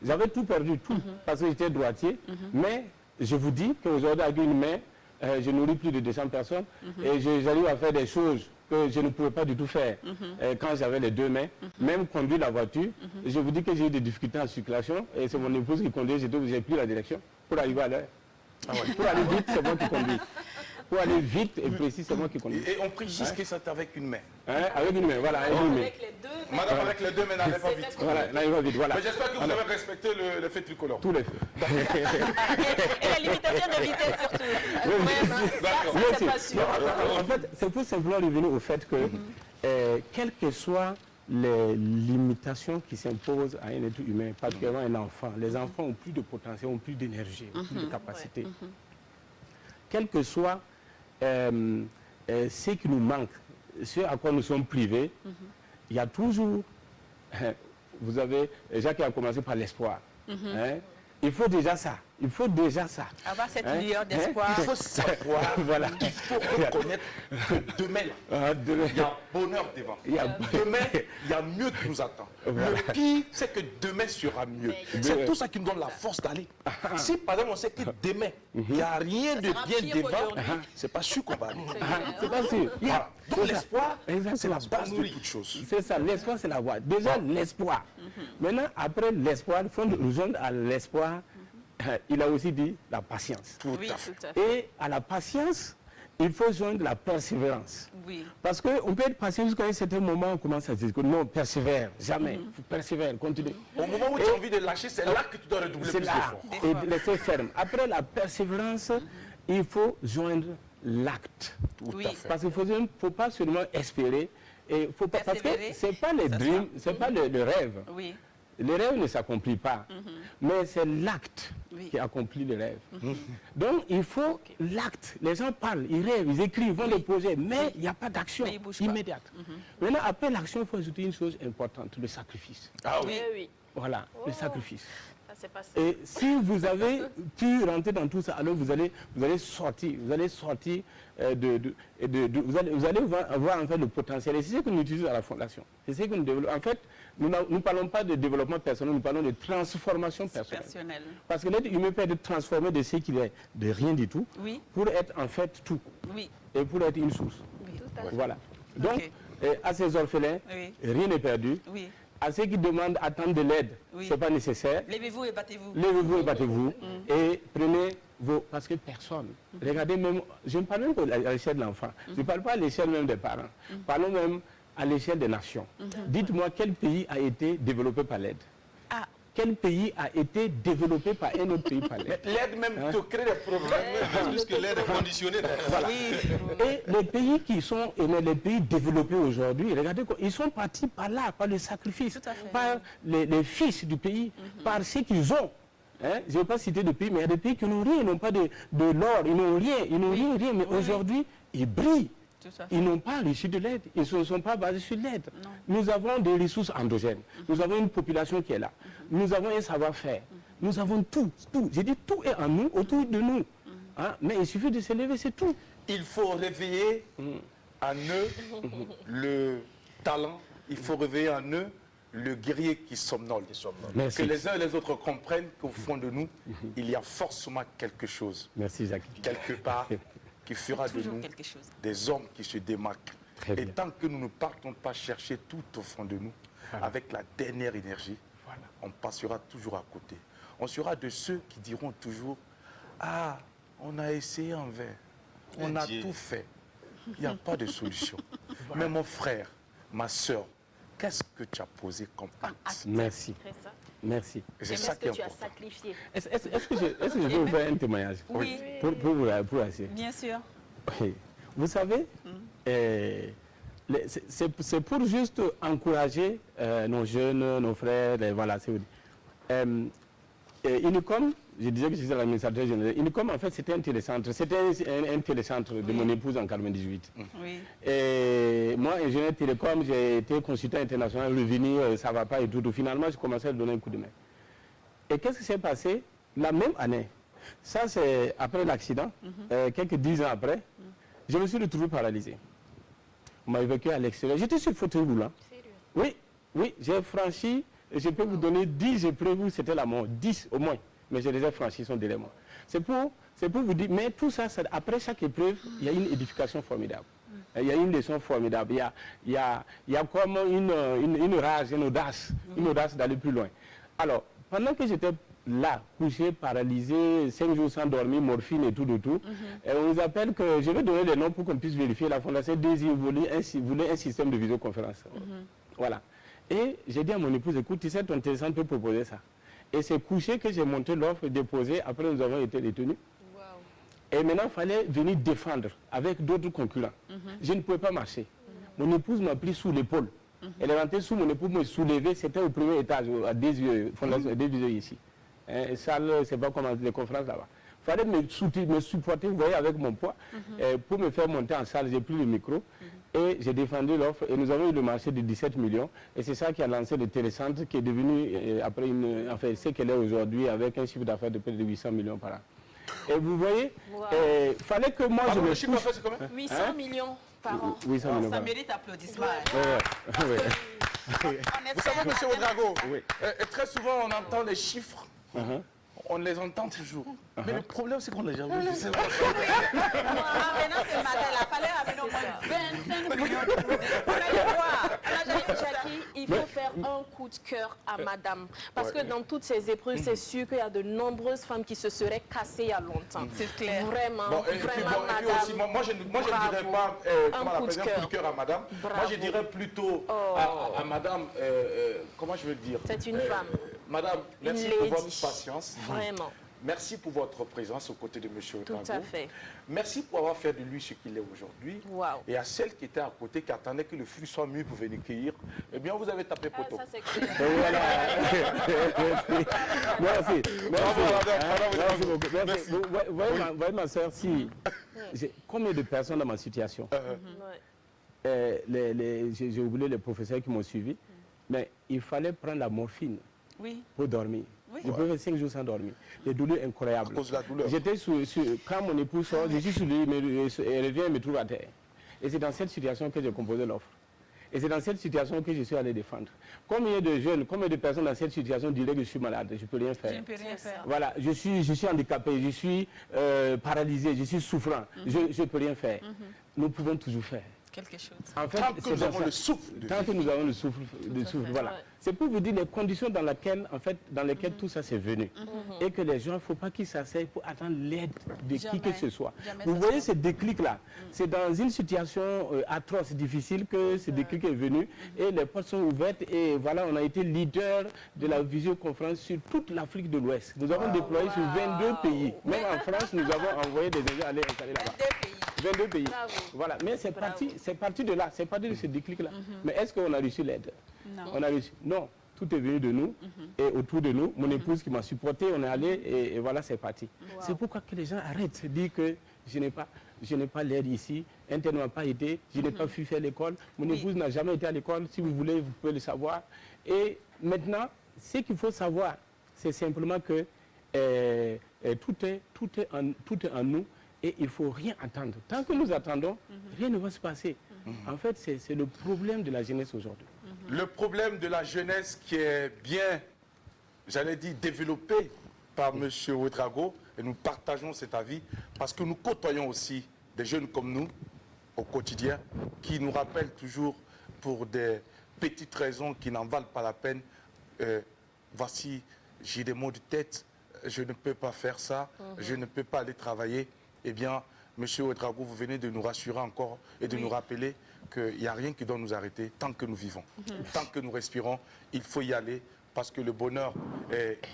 j'avais tout perdu, tout, parce que j'étais droitier. Mais je vous dis qu'aujourd'hui, avec une main, je nourris plus de 200 personnes et j'arrive à faire des choses que je ne pouvais pas du tout faire quand j'avais les deux mains, même conduire la voiture. Je vous dis que j'ai eu des difficultés en circulation et c'est mon épouse qui conduit, j'ai pris la direction pour arriver à l'heure. Pour aller vite, c'est moi qui conduis. Pour aller vite et précis, c'est moi qui conduis. Et on précise que c'est avec une main. Avec une main, voilà. Avec une main. Madame, avec les deux mains, n'allez pas vite. Voilà, n'allez pas vite, voilà. Mais j'espère que vous avez respecté le fait tricolore. Tous les faits. Et la limitation de vitesse surtout. C'est pas sûr. En fait, c'est pour simplement revenir au fait que, quelles que soient les limitations qui s'imposent à un être humain, particulièrement un enfant, les enfants ont plus de potentiel, ont plus d'énergie, ont plus de capacité. Quel que soit ce qui nous manque, ce à quoi nous sommes privés, il y a toujours, vous avez, Jacques a commencé par l'espoir. Il faut déjà ça. Il faut déjà ça. Avoir cette lueur d'espoir. Il faut savoir, voilà. Il faut reconnaître que demain, il y a bonheur devant. Demain, il y a mieux qui nous attend. Le pire, c'est que demain sera mieux. C'est tout ça qui nous donne la force d'aller. Si par exemple on sait que demain, il n'y a rien de bien devant, c'est pas sûr qu'on va aller. C'est pas sûr. Donc l'espoir, c'est la base de toute chose. C'est ça, l'espoir c'est la voie. Déjà l'espoir. Maintenant, après l'espoir, il faut rejoindre à l'espoir. Il a aussi dit la patience. Tout à fait. Et à la patience, il faut joindre la persévérance. Parce qu'on peut être patient jusqu'à un certain moment, on commence à dire que non, persévère, jamais. Persévère, continue. Au moment où tu as envie de lâcher, c'est là que tu dois redoubler plus d'efforts. Et laisser ferme. Après la persévérance, il faut joindre l'acte. Parce qu'il ne faut pas seulement espérer. Et faut pas, parce que ce n'est pas les dreams, ce n'est pas le rêve. Le rêve ne s'accomplit pas, mais c'est l'acte qui accomplit le rêve. Donc il faut l'acte. Les gens parlent, ils rêvent, ils écrivent, ils vont des projets, mais il n'y a pas d'action immédiate. Maintenant, après l'action, il faut ajouter une chose importante, le sacrifice. Ah oui. Voilà, le sacrifice. c'est pas ça. Et si vous avez pu rentrer dans tout ça, alors vous allez sortir, vous allez voir en fait le potentiel. Et c'est ce que nous utilisons à la Fondation. C'est ce que nous développons. En fait, nous ne parlons pas de développement personnel, nous parlons de transformation personnelle. Parce que l'être humain peut être transformé de ce qu'il est, de rien du tout, pour être en fait tout. Et pour être une source. Voilà. Donc, à ces orphelins, rien n'est perdu. À ceux qui demandent, attendre de l'aide, ce n'est pas nécessaire. Levez-vous et battez-vous. Levez-vous et battez-vous. Et prenez vos... Parce que personne. Regardez même... Je ne parle même pas à l'échelle de l'enfant. Je ne parle pas à l'échelle même des parents. Parlons même à l'échelle des nations. Dites-moi quel pays a été développé par l'aide. Quel pays a été développé par un autre pays par l'aide? L'aide même te crée des problèmes. Puisque l'aide est conditionnée. Voilà. Et les pays qui sont les pays développés aujourd'hui, regardez, ils sont partis par là, par le sacrifice, par les fils du pays, par ce qu'ils ont. Je ne vais pas citer de pays, mais il y a des pays qui n'ont rien, ils n'ont pas de l'or, ils n'ont rien, mais aujourd'hui, ils brillent. Ils n'ont pas reçu de l'aide, ils ne sont pas basés sur l'aide. Nous avons des ressources endogènes, nous avons une population qui est là, nous avons un savoir-faire, nous avons tout. J'ai dit tout est en nous, autour de nous. Mais il suffit de se lever, c'est tout. Il faut réveiller en eux le talent, il faut réveiller en eux le guerrier qui somnole. Que les uns et les autres comprennent qu'au fond de nous, il y a forcément quelque chose. Merci Jacques. Quelque part. Qui fera de nous des hommes qui se démarquent. Et tant que nous ne partons pas chercher tout au fond de nous, avec la dernière énergie, on passera toujours à côté. On sera de ceux qui diront toujours, ah, on a essayé en vain, on a tout fait, il n'y a pas de solution. Mais mon frère, ma soeur, qu'est-ce que tu as posé comme acte? Merci. Merci. C'est ça que tu as sacrifié. Est-ce que je peux vous faire un témoignage? Oui. Pour assez. Bien sûr. Oui. Vous savez, c'est pour juste encourager nos jeunes, nos frères, voilà. Unicom, je disais que j'étais l'administrateur général. Unicom, en fait, c'était un télécentre. C'était un télécentre de mon épouse en 98. Et moi, ingénieur télécom, j'ai été consultant international, revenu, ça ne va pas et tout. Finalement, j'ai commencé à donner un coup de main. Et qu'est-ce qui s'est passé? La même année, ça c'est après l'accident, quelques 10 ans après, je me suis retrouvé paralysé. On m'a évacué à l'extérieur. J'étais sur le fauteuil roulant. Oui, j'ai franchi, je peux vous donner 10 épreuves, c'était la mort, 10 au moins. Mais je les ai franchis, ils sont derrière moi. C'est pour vous dire, mais tout ça, après chaque épreuve, il y a une édification formidable. Il y a une leçon formidable. Il y a comme une rage, une audace d'aller plus loin. Alors, pendant que j'étais là, couché, paralysé, 5 jours sans dormir, morphine et tout, et on nous appelle que, je vais donner les noms pour qu'on puisse vérifier, la Fondation Désir voulait un système de visioconférence. Voilà. Et j'ai dit à mon épouse, écoute, tu sais, ton télécentre peut proposer ça. Et c'est couché que j'ai monté l'offre, déposée, après nous avons été détenus. Et maintenant, il fallait venir défendre avec d'autres concurrents. Je ne pouvais pas marcher. Mon épouse m'a pris sous l'épaule. Elle est rentrée sous mon épouse, me soulever, c'était au premier étage, à Désir, Fondation Désir ici. Salle, c'est pas comment les conférences là-bas. Il fallait me supporter, vous voyez, avec mon poids. Pour me faire monter en salle, j'ai pris le micro et j'ai défendu l'offre. Et nous avons eu le marché de 17 millions. Et c'est ça qui a lancé le télécentre qui est devenu, après enfin, ce qu'elle est aujourd'hui, avec un chiffre d'affaires de près de 800 millions par an. Et vous voyez, il fallait que moi je me chiffre d'affaires, c'est combien? 800 millions par an. 800 millions. Ça mérite applaudissements. Vous savez, monsieur Ouedraogo, très souvent on entend les chiffres. On les entend toujours. Mais le problème, c'est qu'on ne l'a jamais vu. Maintenant, c'est matin. Il fallait ramener au moins 25 millions de Jackie, il faut faire un coup de cœur à madame. Parce que dans toutes ces épreuves, c'est sûr qu'il y a de nombreuses femmes qui se seraient cassées il y a longtemps. C'est clair. Vraiment, bon, vraiment, madame. Aussi, moi, je ne dirais pas comment un coup de cœur à madame. Bravo. Moi, je dirais plutôt à madame, comment je veux dire? C'est une femme. Madame, merci pour votre patience. Vraiment. Merci pour votre présence aux côtés de M. Ouedraogo. Tout à fait. Merci pour avoir fait de lui ce qu'il est aujourd'hui. Wow. Et à celle qui était à côté, qui attendait que le fruit soit mûr pour venir cueillir, eh bien, vous avez tapé poteau. Ça, c'est clair. Voilà. Merci. Merci. Vous voyez ma soeur, si j'ai combien de personnes dans ma situation, j'ai oublié les professeurs qui m'ont suivi, mais il fallait prendre la morphine pour dormir. Oui. Je peux faire 5 jours sans dormir. Les douleurs incroyables. À cause de la douleur. Quand mon épouse sort, je suis sur lui, elle revient et me trouve à terre. Et c'est dans cette situation que j'ai composé l'offre. Et c'est dans cette situation que je suis allé défendre. Combien de jeunes, combien de personnes dans cette situation diraient que je suis malade, je ne peux rien faire. Je ne peux rien faire. Voilà, je suis handicapé, je suis paralysé, je suis souffrant, je ne peux rien faire. Nous pouvons toujours faire. Quelque chose. En fait, Tant que nous avons le souffle de tant que nous avons le souffle, voilà. Ouais. C'est pour vous dire les conditions dans lesquelles tout ça s'est venu. Et que les gens, il ne faut pas qu'ils s'asseyent pour attendre l'aide de qui que ce soit. Jamais Vous ça voyez se ce déclic-là. C'est dans une situation atroce, difficile que ce déclic est venu. Et les portes sont ouvertes. Et voilà, on a été leader de la visioconférence sur toute l'Afrique de l'Ouest. Nous avons déployé sur 22 pays. Même en France, nous avons envoyé des gens aller installer là-bas. 22 pays. Bravo. Voilà, mais c'est parti de là, c'est parti de ce déclic-là. Mais est-ce qu'on a reçu l'aide? Non. On a reçu. Non, tout est venu de nous et autour de nous. Mon épouse qui m'a supporté, on est allé et voilà, c'est parti. C'est pourquoi que les gens arrêtent de dire que je n'ai pas l'aide ici, un tel n'a pas été, je n'ai pas pu faire l'école, mon épouse n'a jamais été à l'école, si vous voulez, vous pouvez le savoir. Et maintenant, ce qu'il faut savoir, c'est simplement que tout est en nous. Et il ne faut rien attendre. Tant que nous attendons, rien ne va se passer. En fait, c'est le problème de la jeunesse aujourd'hui. Le problème de la jeunesse qui est bien, j'allais dire, développé par M. Ouedraogo, et nous partageons cet avis, parce que nous côtoyons aussi des jeunes comme nous, au quotidien, qui nous rappellent toujours, pour des petites raisons qui n'en valent pas la peine, voici, j'ai des maux de tête, je ne peux pas faire ça, je ne peux pas aller travailler. Eh bien, M. Ouedraogo, vous venez de nous rassurer encore et de nous rappeler qu'il n'y a rien qui doit nous arrêter tant que nous vivons. Tant que nous respirons, il faut y aller parce que le bonheur,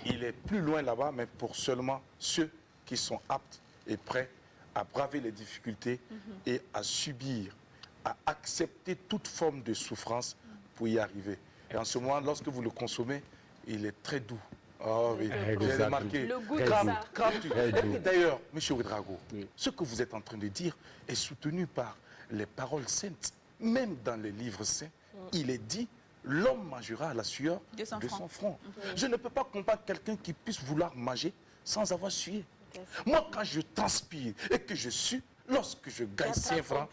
il est plus loin là-bas, mais pour seulement ceux qui sont aptes et prêts à braver les difficultés et à subir, à accepter toute forme de souffrance pour y arriver. Et en ce moment, lorsque vous le consommez, il est très doux. Oh oui, j'ai remarqué. Le goût de ça. D'ailleurs, M. Ouedraogo, ce que vous êtes en train de dire est soutenu par les paroles saintes. Même dans les livres saints, il est dit l'homme mangera à la sueur de son front. Je ne peux pas comprendre quelqu'un qui puisse vouloir manger sans avoir sué. Moi, quand je transpire et que je sue, lorsque je gagne 5 francs,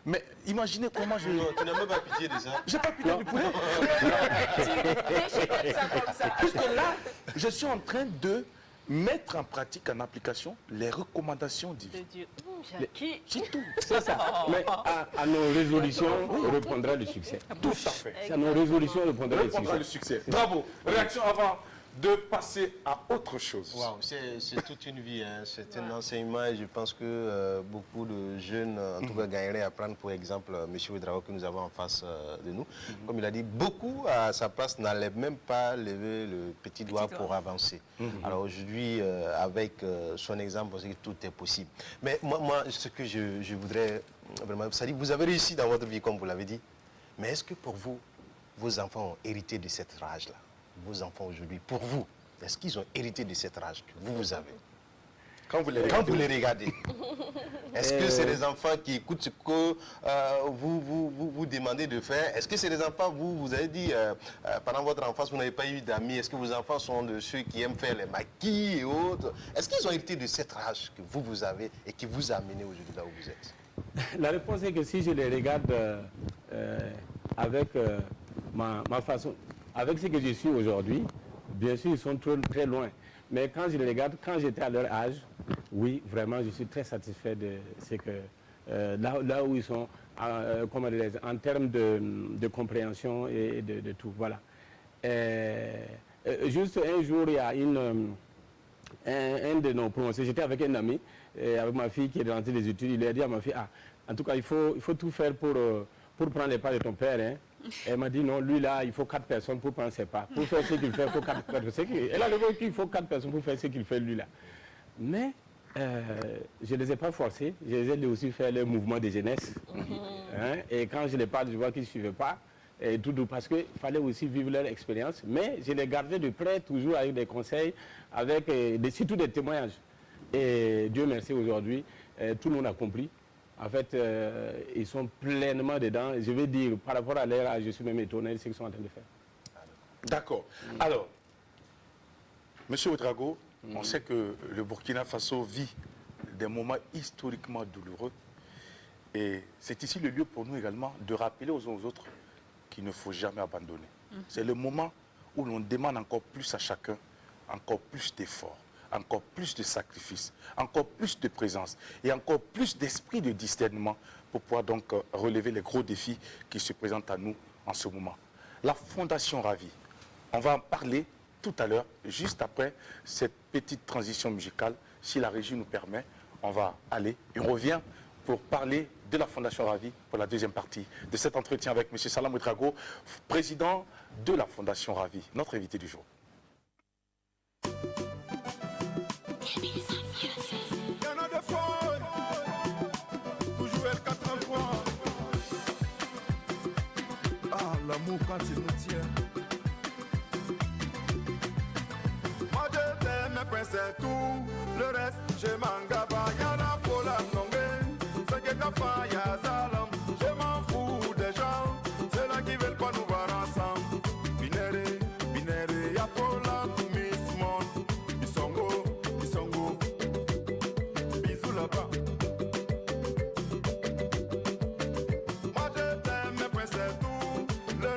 mais imaginez comment je... Non, tu n'as même pas pitié de ça. J'ai pas pitié du poulet. Puisque là, je suis en train de mettre en pratique, en application, les recommandations divines. C'est tout. C'est ça. Mais à nos résolutions, on reprendra le succès. Tout à fait. À nos résolutions, on reprendra le Reprendra le succès. succès. Bravo. Réaction avant de passer à autre chose. Wow, c'est toute une vie, hein. C'est un enseignement et je pense que beaucoup de jeunes, en tout cas, gagneraient à prendre pour exemple M. Ouedraogo que nous avons en face de nous. Comme il a dit, beaucoup à sa place n'allaient même pas lever le petit doigt pour avancer. Alors aujourd'hui, avec son exemple, on sait que tout est possible. Mais moi ce que je voudrais vraiment, c'est-à-dire vous avez réussi dans votre vie, comme vous l'avez dit, mais est-ce que pour vous, vos enfants ont hérité de cette rage-là? Vos enfants aujourd'hui, pour vous, est-ce qu'ils ont hérité de cette rage que vous avez? Quand vous les regardez, est-ce que c'est des enfants qui écoutent ce que vous demandez de faire? Est-ce que c'est des enfants, vous avez dit, pendant votre enfance, vous n'avez pas eu d'amis? Est-ce que vos enfants sont de ceux qui aiment faire les maquis et autres? Est-ce qu'ils ont hérité de cette rage que vous avez et qui vous a amené aujourd'hui là où vous êtes? La réponse est que si je les regarde avec ma façon, avec ce que je suis aujourd'hui, bien sûr, ils sont très loin. Mais quand je les regarde, quand j'étais à leur âge, oui, vraiment, je suis très satisfait de ce que là où ils sont, en termes de compréhension et de tout. Voilà. Juste un jour, il y a un de nos promotions, j'étais avec un ami, avec ma fille qui est rentrée des études, il lui a dit à ma fille, en tout cas, il faut tout faire pour prendre les pas de ton père. Hein. Elle m'a dit non, lui là, il faut 4 personnes pour prendre ses pas. Pour faire ce qu'il fait, il faut 4 personnes. Elle a levé qu'il faut 4 personnes pour faire ce qu'il fait lui là. Mais je ne les ai pas forcés, je les ai aussi fait le mouvement de jeunesse. Hein? Et quand je les parle, je vois qu'ils ne suivaient pas. Et tout, parce qu'il fallait aussi vivre leur expérience. Mais je les gardais de près, toujours avec des conseils, avec surtout des témoignages. Et Dieu merci, aujourd'hui, tout le monde a compris. En fait, ils sont pleinement dedans. Je vais dire, par rapport à leur âge, je suis même étonné de ce qu'ils sont en train de faire. D'accord. Alors, Monsieur Ouedraogo, on sait que le Burkina Faso vit des moments historiquement douloureux. Et c'est ici le lieu pour nous également de rappeler aux uns aux autres qu'il ne faut jamais abandonner. C'est le moment où l'on demande encore plus à chacun, encore plus d'efforts, encore plus de sacrifices, encore plus de présence et encore plus d'esprit de discernement pour pouvoir donc relever les gros défis qui se présentent à nous en ce moment. La Fondation Ravi, on va en parler tout à l'heure, juste après cette petite transition musicale. Si la régie nous permet, on va aller et on revient pour parler de la Fondation Ravi pour la deuxième partie de cet entretien avec M. Salam Ouedraogo, président de la Fondation Ravi, notre invité du jour. L'amour quand il nous tient. Moi je t'aime, mais c'est tout. Le reste, je m'en gaba. Y'en a pour la longue. Ce qui est ta faille, y'a Salam. Je m'en fous des gens. C'est là qui veulent pas nous voir ensemble. Binere, binere, y'a pour la Miss Monde. Bisongo, bisongo. Bisous là-bas. Moi je t'aime, mais c'est tout. Le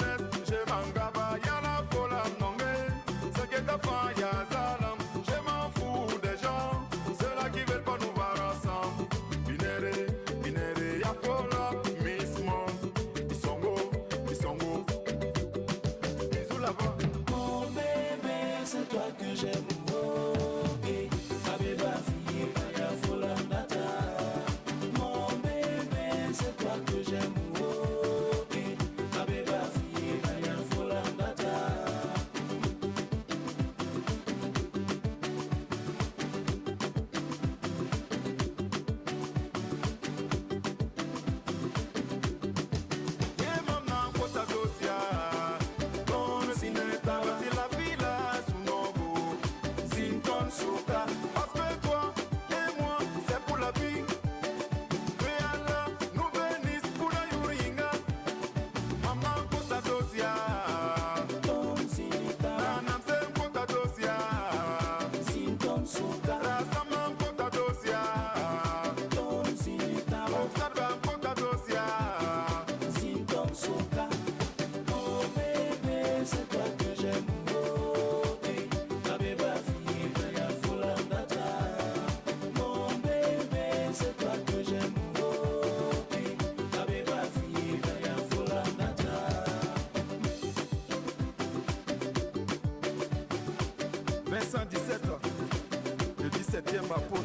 17e apôtre.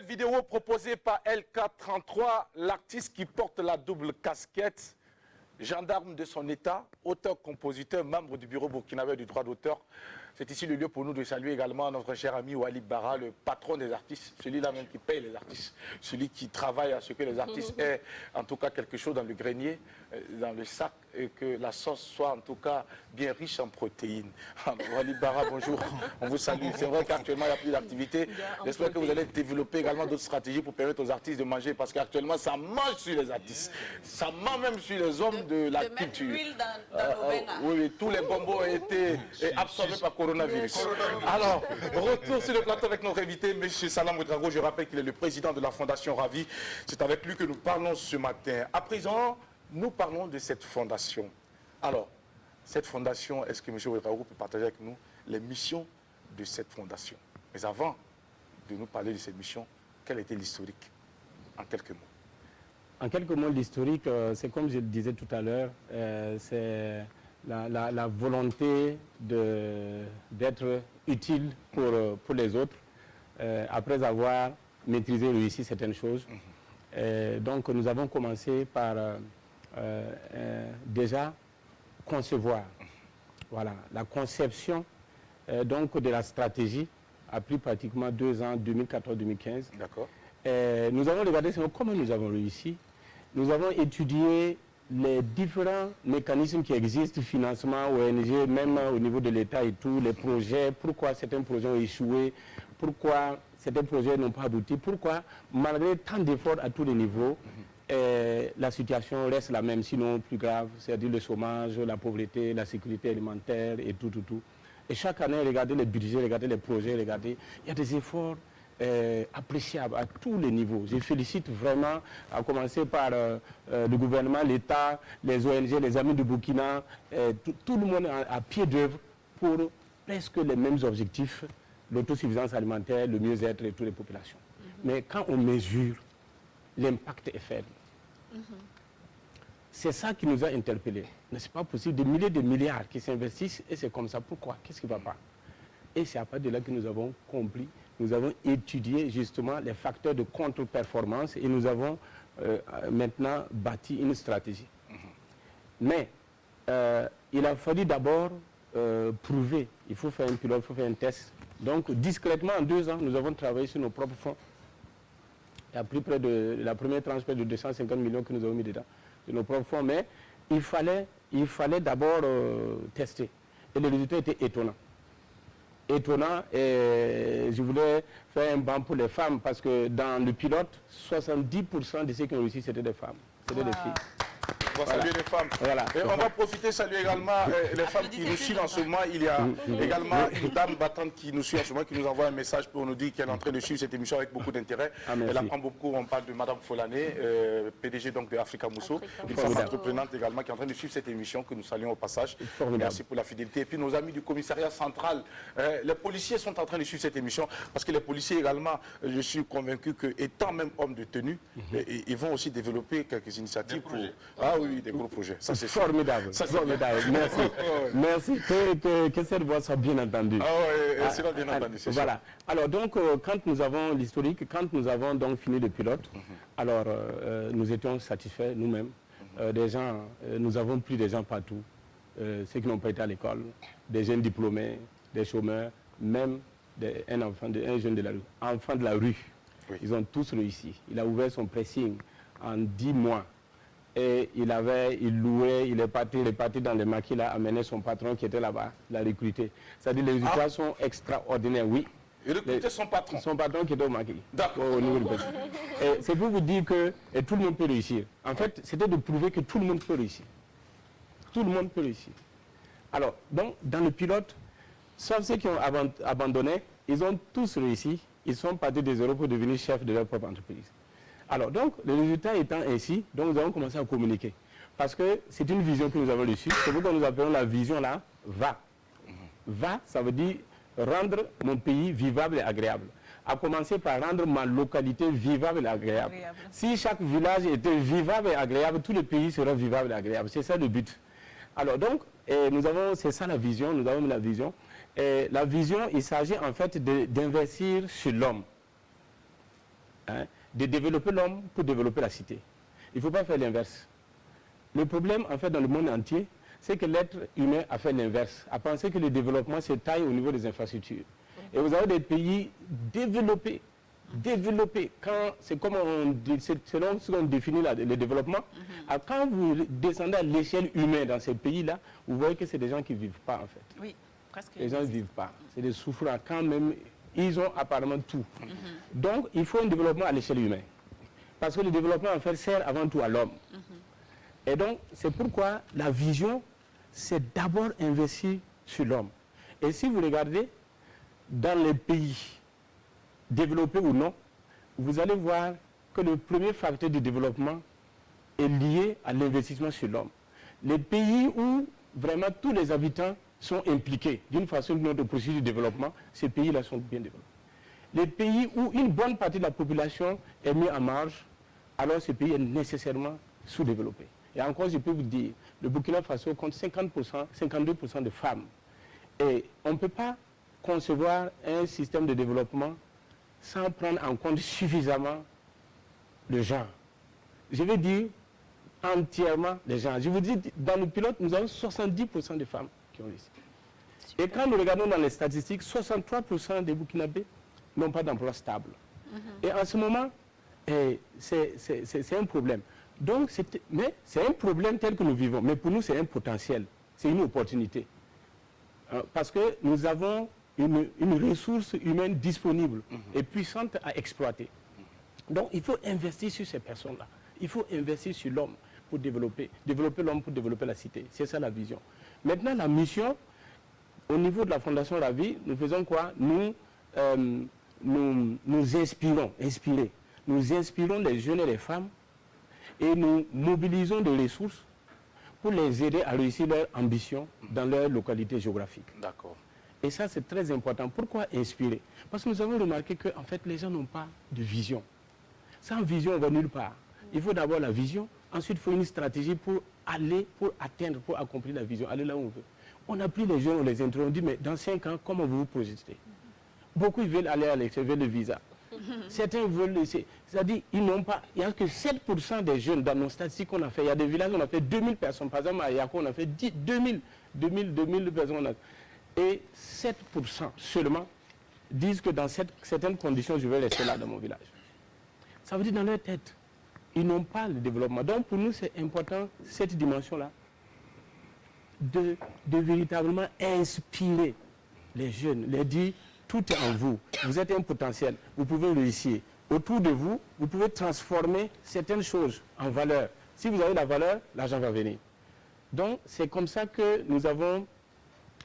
Vidéo proposée par LK33, l'artiste qui porte la double casquette, gendarme de son état, auteur-compositeur, membre du bureau burkinabé du droit d'auteur. C'est ici le lieu pour nous de saluer également notre cher ami Walid Bara, le patron des artistes, celui-là même qui paye les artistes, celui qui travaille à ce que les artistes aient en tout cas quelque chose dans le grenier, dans le sac, et que la sauce soit en tout cas bien riche en protéines. Walid Bara, bonjour, on vous salue. C'est vrai qu'actuellement il n'y a plus d'activité. J'espère que vous allez développer également d'autres stratégies pour permettre aux artistes de manger, parce qu'actuellement ça mange sur les artistes, ça mange même sur les hommes de la culture. L'huile dans nos veines. Oui, tous les bonbons ont été absorbés par coronavirus. Alors, retour sur le plateau avec notre invité, M. Salam Ouedraogo. Je rappelle qu'il est le président de la Fondation Ravi. C'est avec lui que nous parlons ce matin. À présent, nous parlons de cette fondation. Alors, cette fondation, est-ce que M. Ouedraogo peut partager avec nous les missions de cette fondation? Mais avant de nous parler de cette mission, quel était l'historique en quelques mots? En quelques mots, l'historique, c'est comme je le disais tout à l'heure, c'est la volonté d'être utile pour les autres, après avoir maîtrisé et réussi certaines choses. Donc nous avons commencé par déjà concevoir. Voilà, la conception donc de la stratégie a pris pratiquement 2 ans, 2014-2015. D'accord. Nous avons regardé comment nous avons réussi. Nous avons étudié les différents mécanismes qui existent, financement, ONG, même au niveau de l'État et tout, les projets, pourquoi certains projets ont échoué, pourquoi certains projets n'ont pas abouti, pourquoi, malgré tant d'efforts à tous les niveaux, la situation reste la même, sinon plus grave, c'est-à-dire le chômage, la pauvreté, la sécurité alimentaire et tout. Et chaque année, regardez les budgets, regardez les projets, regardez, il y a des efforts appréciable à tous les niveaux. Je félicite vraiment, à commencer par le gouvernement, l'État, les ONG, les amis du Burkina, tout le monde à pied d'œuvre pour presque les mêmes objectifs, l'autosuffisance alimentaire, le mieux-être de toutes les populations. Mais quand on mesure, l'impact est faible. C'est ça qui nous a interpellés. Mais ce n'est pas possible, des milliers de milliards qui s'investissent et c'est comme ça. Pourquoi? Qu'est-ce qui ne va pas? Et c'est à partir de là que nous avons compris. Nous avons étudié justement les facteurs de contre-performance et nous avons maintenant bâti une stratégie. Mais il a fallu d'abord prouver, il faut faire un pilote, il faut faire un test. Donc discrètement, en 2 ans, nous avons travaillé sur nos propres fonds. Il y a pris près de la première tranche, près de 250 millions que nous avons mis dedans, de nos propres fonds. Mais il fallait d'abord tester. Et le résultat était étonnant. Et je voulais faire un banc pour les femmes parce que dans le pilote, 70% de ceux qui ont réussi, c'était des femmes, c'était des filles. On va saluer les femmes. Voilà. Et on va profiter, saluer également les femmes qui nous suivent en ce moment. Il y a également une dame battante qui nous suit en ce moment, qui nous envoie un message pour nous dire qu'elle est en train de suivre cette émission avec beaucoup d'intérêt. Elle apprend beaucoup. On parle de Madame Folané, PDG donc de Africa Mousso, une femme entreprenante également qui est en train de suivre cette émission que nous saluons au passage. Merci pour la fidélité. Et puis nos amis du commissariat central, les policiers sont en train de suivre cette émission parce que les policiers également, je suis convaincu que étant même hommes de tenue, ils vont aussi développer quelques initiatives pour... Ah oui, des gros projets. Ça, c'est formidable. Ça, formidable. Merci. Merci. Que cette voix soit bien entendue. Ah oui, c'est bien entendu. Voilà. Alors donc, quand nous avons l'historique, quand nous avons donc fini le pilote, alors nous étions satisfaits nous-mêmes. Des gens, nous avons pris des gens partout, ceux qui n'ont pas été à l'école, des jeunes diplômés, des chômeurs, même un jeune de la rue. Enfants de la rue. Oui. Ils ont tous réussi. Il a ouvert son pressing en 10 mois. Et il louait, il est parti dans les maquis, il a amené son patron qui était là-bas, l'a recruté. C'est-à-dire les résultats sont extraordinaires, oui. Il recrutait son patron? Son patron qui était au maquis. D'accord. C'est pour vous dire que tout le monde peut réussir. En fait, c'était de prouver que tout le monde peut réussir. Tout le monde peut réussir. Alors, donc, dans le pilote, sauf ceux qui ont abandonné, ils ont tous réussi. Ils sont partis des zéros pour devenir chefs de leur propre entreprise. Alors, donc, le résultat étant ainsi, donc nous avons commencé à communiquer. Parce que c'est une vision que nous avons reçue. C'est pourquoi nous appelons la vision là, VA. VA, ça veut dire rendre mon pays vivable et agréable. À commencer par rendre ma localité vivable et agréable. Si chaque village était vivable et agréable, tout le pays sera vivable et agréable. C'est ça le but. Alors donc, c'est ça la vision, nous avons la vision. Et la vision, il s'agit en fait d'investir sur l'homme. De développer l'homme pour développer la cité. Il ne faut pas faire l'inverse. Le problème, en fait, dans le monde entier, c'est que l'être humain a fait l'inverse, a pensé que le développement se taille au niveau des infrastructures. Et vous avez des pays développés, c'est comme selon ce qu'on définit le développement. Quand vous descendez à l'échelle humaine dans ces pays-là, vous voyez que c'est des gens qui ne vivent pas en fait. Oui, presque. Les gens ne vivent pas. C'est des souffrants quand même. Ils ont apparemment tout. Donc, il faut un développement à l'échelle humaine. Parce que le développement, en fait, sert avant tout à l'homme. Et donc, c'est pourquoi la vision, c'est d'abord investir sur l'homme. Et si vous regardez, dans les pays développés ou non, vous allez voir que le premier facteur de développement est lié à l'investissement sur l'homme. Les pays où vraiment tous les habitants sont impliqués d'une façon ou d'une autre au processus de développement, ces pays-là sont bien développés. Les pays où une bonne partie de la population est mise en marge, alors ce pays est nécessairement sous-développé. Et encore, je peux vous dire, le Burkina Faso compte 50%, 52% de femmes. Et on ne peut pas concevoir un système de développement sans prendre en compte suffisamment le genre. Je vais dire entièrement les gens. Je vous dis, dans le pilote, nous avons 70% de femmes qui ont réussi. Et quand nous regardons dans les statistiques, 63% des Burkinabés n'ont pas d'emploi stable. Et en ce moment, c'est un problème. Donc, mais c'est un problème tel que nous vivons. Mais pour nous, c'est un potentiel. C'est une opportunité. Parce que nous avons une ressource humaine disponible et puissante à exploiter. Donc, il faut investir sur ces personnes-là. Il faut investir sur l'homme pour développer l'homme pour développer la cité. C'est ça la vision. Maintenant, la mission, au niveau de la Fondation Ravi, nous faisons quoi? Nous inspirons les jeunes et les femmes et nous mobilisons des ressources pour les aider à réussir leur ambition dans leur localité géographique. D'accord. Et ça, c'est très important. Pourquoi inspirer? Parce que nous avons remarqué que en fait, les gens n'ont pas de vision. Sans vision, on ne va nulle part. Il faut d'abord la vision, ensuite il faut une stratégie pour aller, pour atteindre, pour accomplir la vision, aller là où on veut. On a pris les jeunes, on les introduit, on dit, mais dans 5 ans, comment vous vous projetez? Beaucoup ils veulent aller à l'extérieur, veulent le visa. Certains veulent laisser. C'est-à-dire, ils n'ont pas. Il n'y a que 7% des jeunes dans nos statistiques qu'on a fait. Il y a des villages où on a fait 2000 personnes. Par exemple, à Yako, on a fait 2000 personnes. Et 7% seulement disent que dans certaines conditions, je vais rester là dans mon village. Ça veut dire dans leur tête, ils n'ont pas le développement. Donc pour nous, c'est important, cette dimension-là, de véritablement inspirer les jeunes, leur dire, tout est en vous, vous êtes un potentiel, vous pouvez réussir. Autour de vous, vous pouvez transformer certaines choses en valeur. Si vous avez la valeur, l'argent va venir. Donc c'est comme ça que nous avons,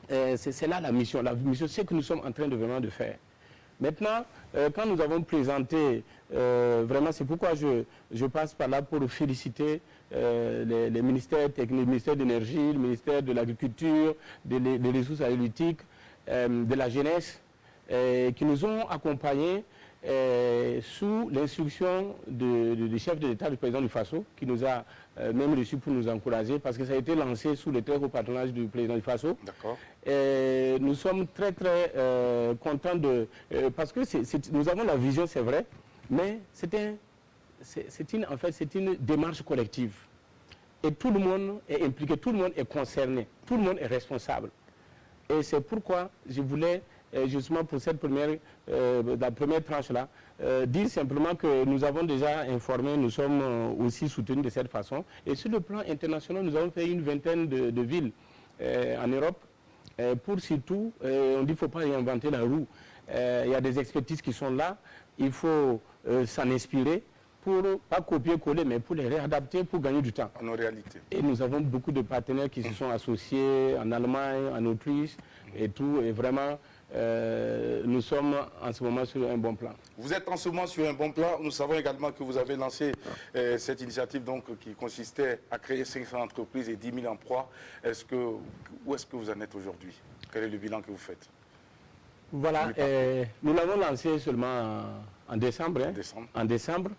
c'est là la mission, c'est ce que nous sommes en train de vraiment de faire. Maintenant, quand nous avons présenté, vraiment c'est pourquoi je passe par là pour féliciter les ministères techniques, le ministère de l'énergie, le ministère de l'agriculture, des ressources halieutiques, de la jeunesse, qui nous ont accompagnés sous l'instruction du chef de l'État, du président du Faso, qui nous a même reçus pour nous encourager, parce que ça a été lancé sous le très haut patronage du président du Faso. D'accord. Nous sommes très très contents parce que nous avons la vision, c'est vrai, mais c'est une démarche collective. Et tout le monde est impliqué, tout le monde est concerné, tout le monde est responsable. Et c'est pourquoi je voulais, justement pour cette la première tranche-là, dire simplement que nous avons déjà informé, nous sommes aussi soutenus de cette façon. Et sur le plan international, nous avons fait une vingtaine de villes en Europe, pour surtout, on dit qu'il ne faut pas réinventer la roue. Il y a des expertises qui sont là, il faut s'en inspirer pour, pas copier-coller, mais pour les réadapter, pour gagner du temps. En réalité. Et nous avons beaucoup de partenaires qui se sont associés en Allemagne, en Autriche et tout, et vraiment, nous sommes en ce moment sur un bon plan. Vous êtes en ce moment sur un bon plan. Nous savons également que vous avez lancé cette initiative donc, qui consistait à créer 500 entreprises et 10 000 emplois. Où est-ce que vous en êtes aujourd'hui? Quel est le bilan que vous faites? Voilà, nous l'avons lancé seulement en décembre. En décembre.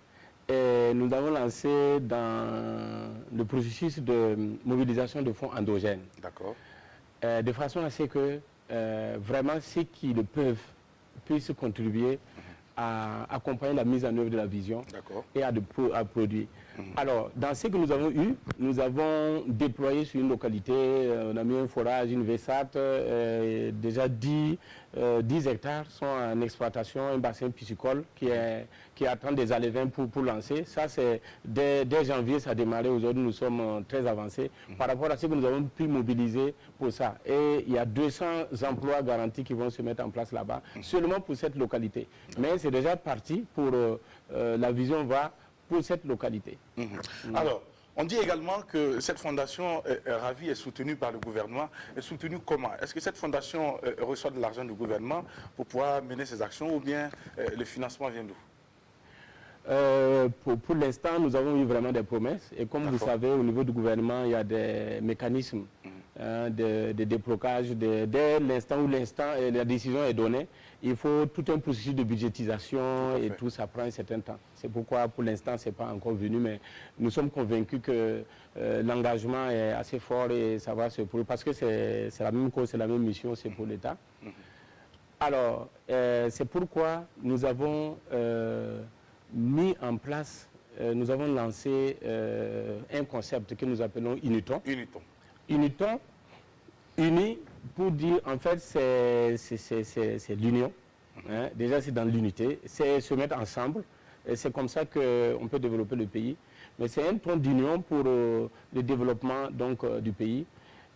Et nous avons lancé dans le processus de mobilisation de fonds endogènes. D'accord. De façon à ce que vraiment ceux qui le peuvent puissent contribuer à accompagner la mise en œuvre de la vision et à produire. Alors, dans ce que nous avons eu, nous avons déployé sur une localité, on a mis un forage, une VSAT, déjà 10 hectares sont en exploitation, un bassin piscicole qui attend des alevins pour lancer. Ça, c'est dès janvier, ça a démarré. Aujourd'hui, nous sommes très avancés par rapport à ce que nous avons pu mobiliser pour ça. Et il y a 200 emplois garantis qui vont se mettre en place là-bas, seulement pour cette localité. Mais c'est déjà parti pour la vision va pour cette localité. Alors, on dit également que cette fondation Ravi est soutenue par le gouvernement. Est soutenue comment? Est-ce que cette fondation reçoit de l'argent du gouvernement pour pouvoir mener ses actions ou bien le financement vient d'où? Pour l'instant, nous avons eu vraiment des promesses. Et comme vous savez, au niveau du gouvernement, il y a des mécanismes de déblocage. Dès l'instant où la décision est donnée, il faut tout un processus de budgétisation et tout, ça prend un certain temps. C'est pourquoi, pour l'instant, ce n'est pas encore venu, mais nous sommes convaincus que l'engagement est assez fort et ça va se produire. Parce que c'est la même cause, c'est la même mission, c'est pour l'État. Alors, c'est pourquoi nous avons mis en place, nous avons lancé un concept que nous appelons Uniton. Uniton, uni pour dire, en fait, c'est l'union. Hein. Déjà, c'est dans l'unité. C'est se mettre ensemble. Et c'est comme ça qu'on peut développer le pays. Mais c'est un point d'union pour le développement donc, du pays.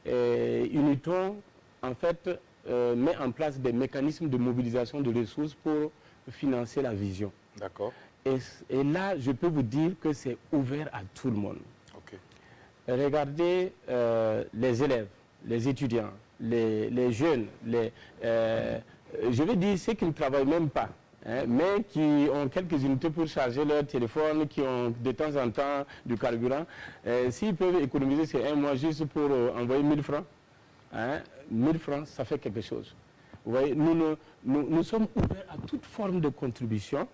Et Uniton, en fait, met en place des mécanismes de mobilisation de ressources pour financer la vision. D'accord. Et là, je peux vous dire que c'est ouvert à tout le monde. Okay. Regardez les élèves, les étudiants, les jeunes, je veux dire ceux qui ne travaillent même pas, hein, mais qui ont quelques unités pour charger leur téléphone, qui ont de temps en temps du carburant. S'ils peuvent économiser ces un mois juste pour envoyer 1000 francs, hein, 1000 francs, ça fait quelque chose. Vous voyez, nous sommes ouverts à toute forme de contribution.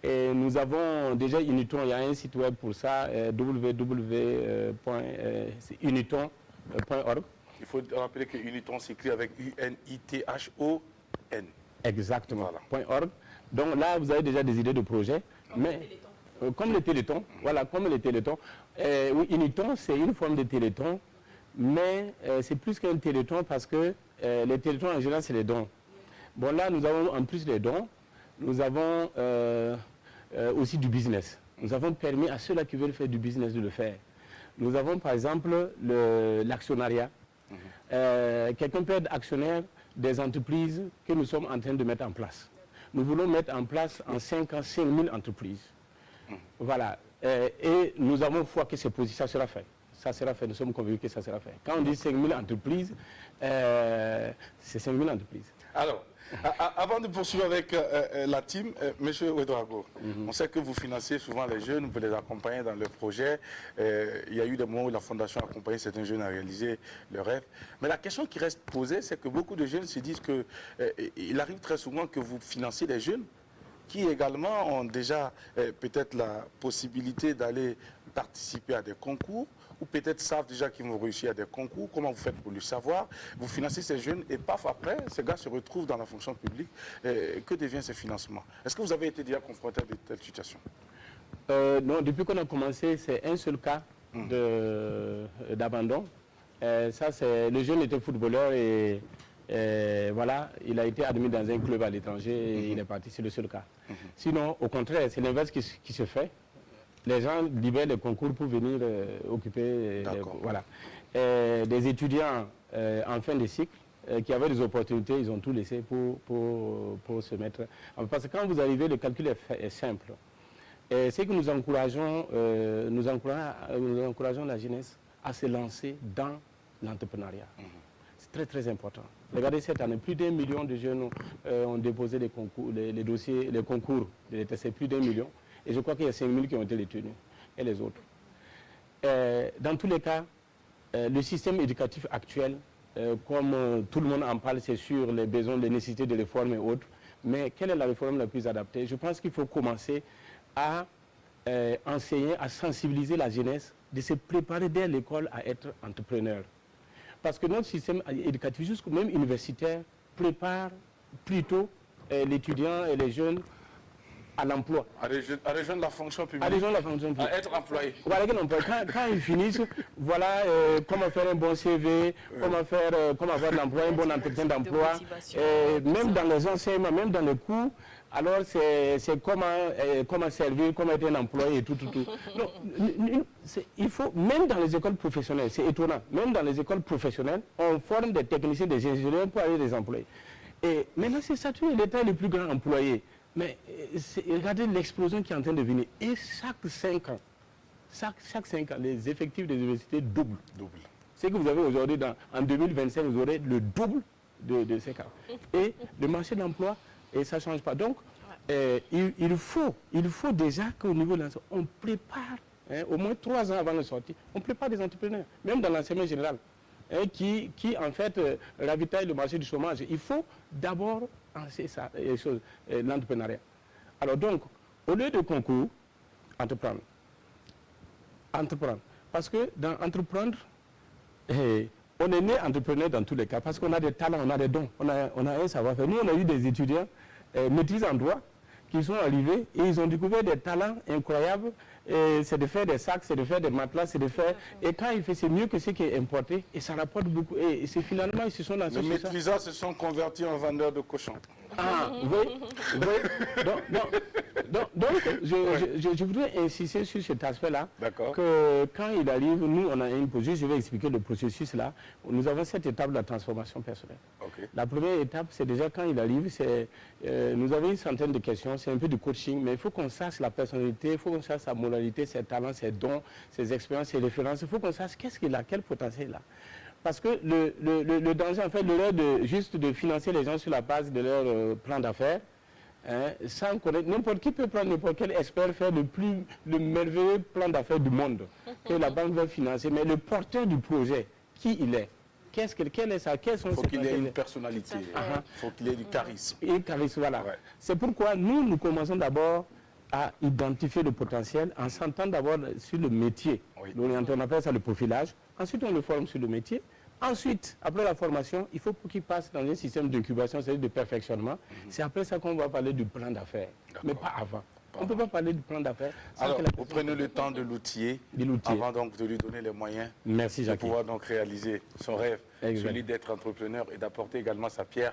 Et nous avons déjà Uniton, il y a un site web pour ça, www.uniton.org. Il faut rappeler que Uniton s'écrit avec U-N-I-T-H-O-N. Exactement, voilà. .org. Donc là, vous avez déjà des idées de projets. Comme les télétons. Voilà, comme les télétons. Oui, Uniton, c'est une forme de téléthon, mais c'est plus qu'un téléthon parce que les télétons, en général, c'est les dons. Bon, là, nous avons en plus les dons, nous avons aussi du business. Nous avons permis à ceux-là qui veulent faire du business de le faire. Nous avons par exemple l'actionnariat. Quelqu'un peut être actionnaire des entreprises que nous sommes en train de mettre en place. Nous voulons mettre en place en 5 ans 5000 entreprises. Voilà. Et nous avons foi que ça sera fait. Ça sera fait, nous sommes convaincus que ça sera fait. Quand on dit 5000 entreprises, c'est 5000 entreprises. Alors, avant de poursuivre avec la team, M. Ouedraogo, on sait que vous financez souvent les jeunes, vous les accompagnez dans leurs projets. Il y a eu des moments où la Fondation a accompagné certains jeunes à réaliser leurs rêves. Mais la question qui reste posée, c'est que beaucoup de jeunes se disent qu'il arrive très souvent que vous financez des jeunes qui également ont déjà peut-être la possibilité d'aller participer à des concours, ou peut-être savent déjà qu'ils vont réussir à des concours. Comment vous faites pour le savoir? Vous financez ces jeunes et paf, après, ces gars se retrouvent dans la fonction publique. Que devient ce financement? Est-ce que vous avez été déjà confronté à de telles situations? Non, depuis qu'on a commencé, c'est un seul cas d'abandon. Ça, c'est le jeune était footballeur et voilà, il a été admis dans un club à l'étranger et il est parti, c'est le seul cas. Sinon, au contraire, c'est l'inverse qui se fait. Les gens libèrent les concours pour venir occuper voilà. Des étudiants en fin de cycle qui avaient des opportunités, ils ont tout laissé pour se mettre. Parce que quand vous arrivez, le calcul est simple. C'est que nous encourageons la jeunesse à se lancer dans l'entrepreneuriat. C'est très très important. Regardez cette année, plus d'1 million de jeunes ont déposé les concours, les dossiers, les concours de l'État, c'est plus d'1 million. Et je crois qu'il y a 5000 qui ont été retenus, et les autres. Dans tous les cas, le système éducatif actuel, comme tout le monde en parle, c'est sur les besoins, les nécessités de réforme et autres. Mais quelle est la réforme la plus adaptée? Je pense qu'il faut commencer à enseigner, à sensibiliser la jeunesse, de se préparer dès l'école à être entrepreneur. Parce que notre système éducatif, jusqu'au même universitaire, prépare plutôt l'étudiant et les jeunes à l'emploi. À rejoindre la fonction publique. À rejoindre la fonction publique. À être employé. Voilà, quand ils finissent, voilà comment faire un bon CV, comment avoir de l'emploi, un bon entretien d'emploi. Même dans les enseignements, même dans les cours, alors c'est comment servir, comment être un employé et tout. Non, il faut, même dans les écoles professionnelles, c'est étonnant, même dans les écoles professionnelles, on forme des techniciens, des ingénieurs pour aller des employés. Et maintenant, c'est ça, l'État est le plus grand employé. Mais regardez l'explosion qui est en train de venir. Et chaque 5 ans, les effectifs des universités doublent. Ce que vous avez aujourd'hui, en 2025, vous aurez le double de 5 ans. Et le marché de l'emploi, ça ne change pas. Donc, il faut déjà qu'au niveau de l'enseignement, on prépare, au moins 3 ans avant de sortir, on prépare des entrepreneurs, même dans l'enseignement général, qui en fait ravitaille le marché du chômage. Il faut d'abord penser ça, l'entrepreneuriat. Alors donc, au lieu de concours, entreprendre. Parce que dans entreprendre, on est né entrepreneur dans tous les cas, parce qu'on a des talents, on a des dons, on a un savoir-faire. Nous, on a eu des étudiants maîtrise en droit qui sont arrivés et ils ont découvert des talents incroyables. C'est de faire des sacs, c'est de faire des matelas, c'est de faire... Et quand il fait, c'est mieux que ce qui est importé et ça rapporte beaucoup. Et c'est finalement, ils se sont lancés. Les maîtrisants se sont convertis en vendeurs de cochons. Ah, oui. Donc, je voudrais insister sur cet aspect-là. Que quand il arrive, nous, on a une position, je vais expliquer le processus là. Nous avons cette étape de la transformation personnelle. La première étape, c'est déjà quand il arrive, nous avons une centaine de questions, c'est un peu du coaching, mais il faut qu'on sache la personnalité, il faut qu'on sache sa moralité, ses talents, ses dons, ses expériences, ses références. Il faut qu'on sache qu'est-ce qu'il a, quel potentiel il a. Parce que le danger, en fait, juste de financer les gens sur la base de leur plan d'affaires, sans connaître, n'importe qui peut prendre n'importe quel expert faire le merveilleux plan d'affaires du monde que la banque veut financer, mais le porteur du projet, qui il est, quel est ça, quels sont il faut qu'il ait une personnalité, il faut qu'il ait du charisme. Et charisme, voilà. Ouais. C'est pourquoi nous commençons d'abord à identifier le potentiel en s'entendant d'abord sur le métier. On appelle ça le profilage. Ensuite, on le forme sur le métier. Ensuite, après la formation, il faut qu'il passe dans un système d'incubation, c'est-à-dire de perfectionnement. C'est après ça qu'on va parler du plan d'affaires, mais pas avant. On ne peut pas parler du plan d'affaires. Alors, vous prenez le temps de l'outiller avant donc de lui donner les moyens de pouvoir donc réaliser son rêve, celui d'être entrepreneur et d'apporter également sa pierre,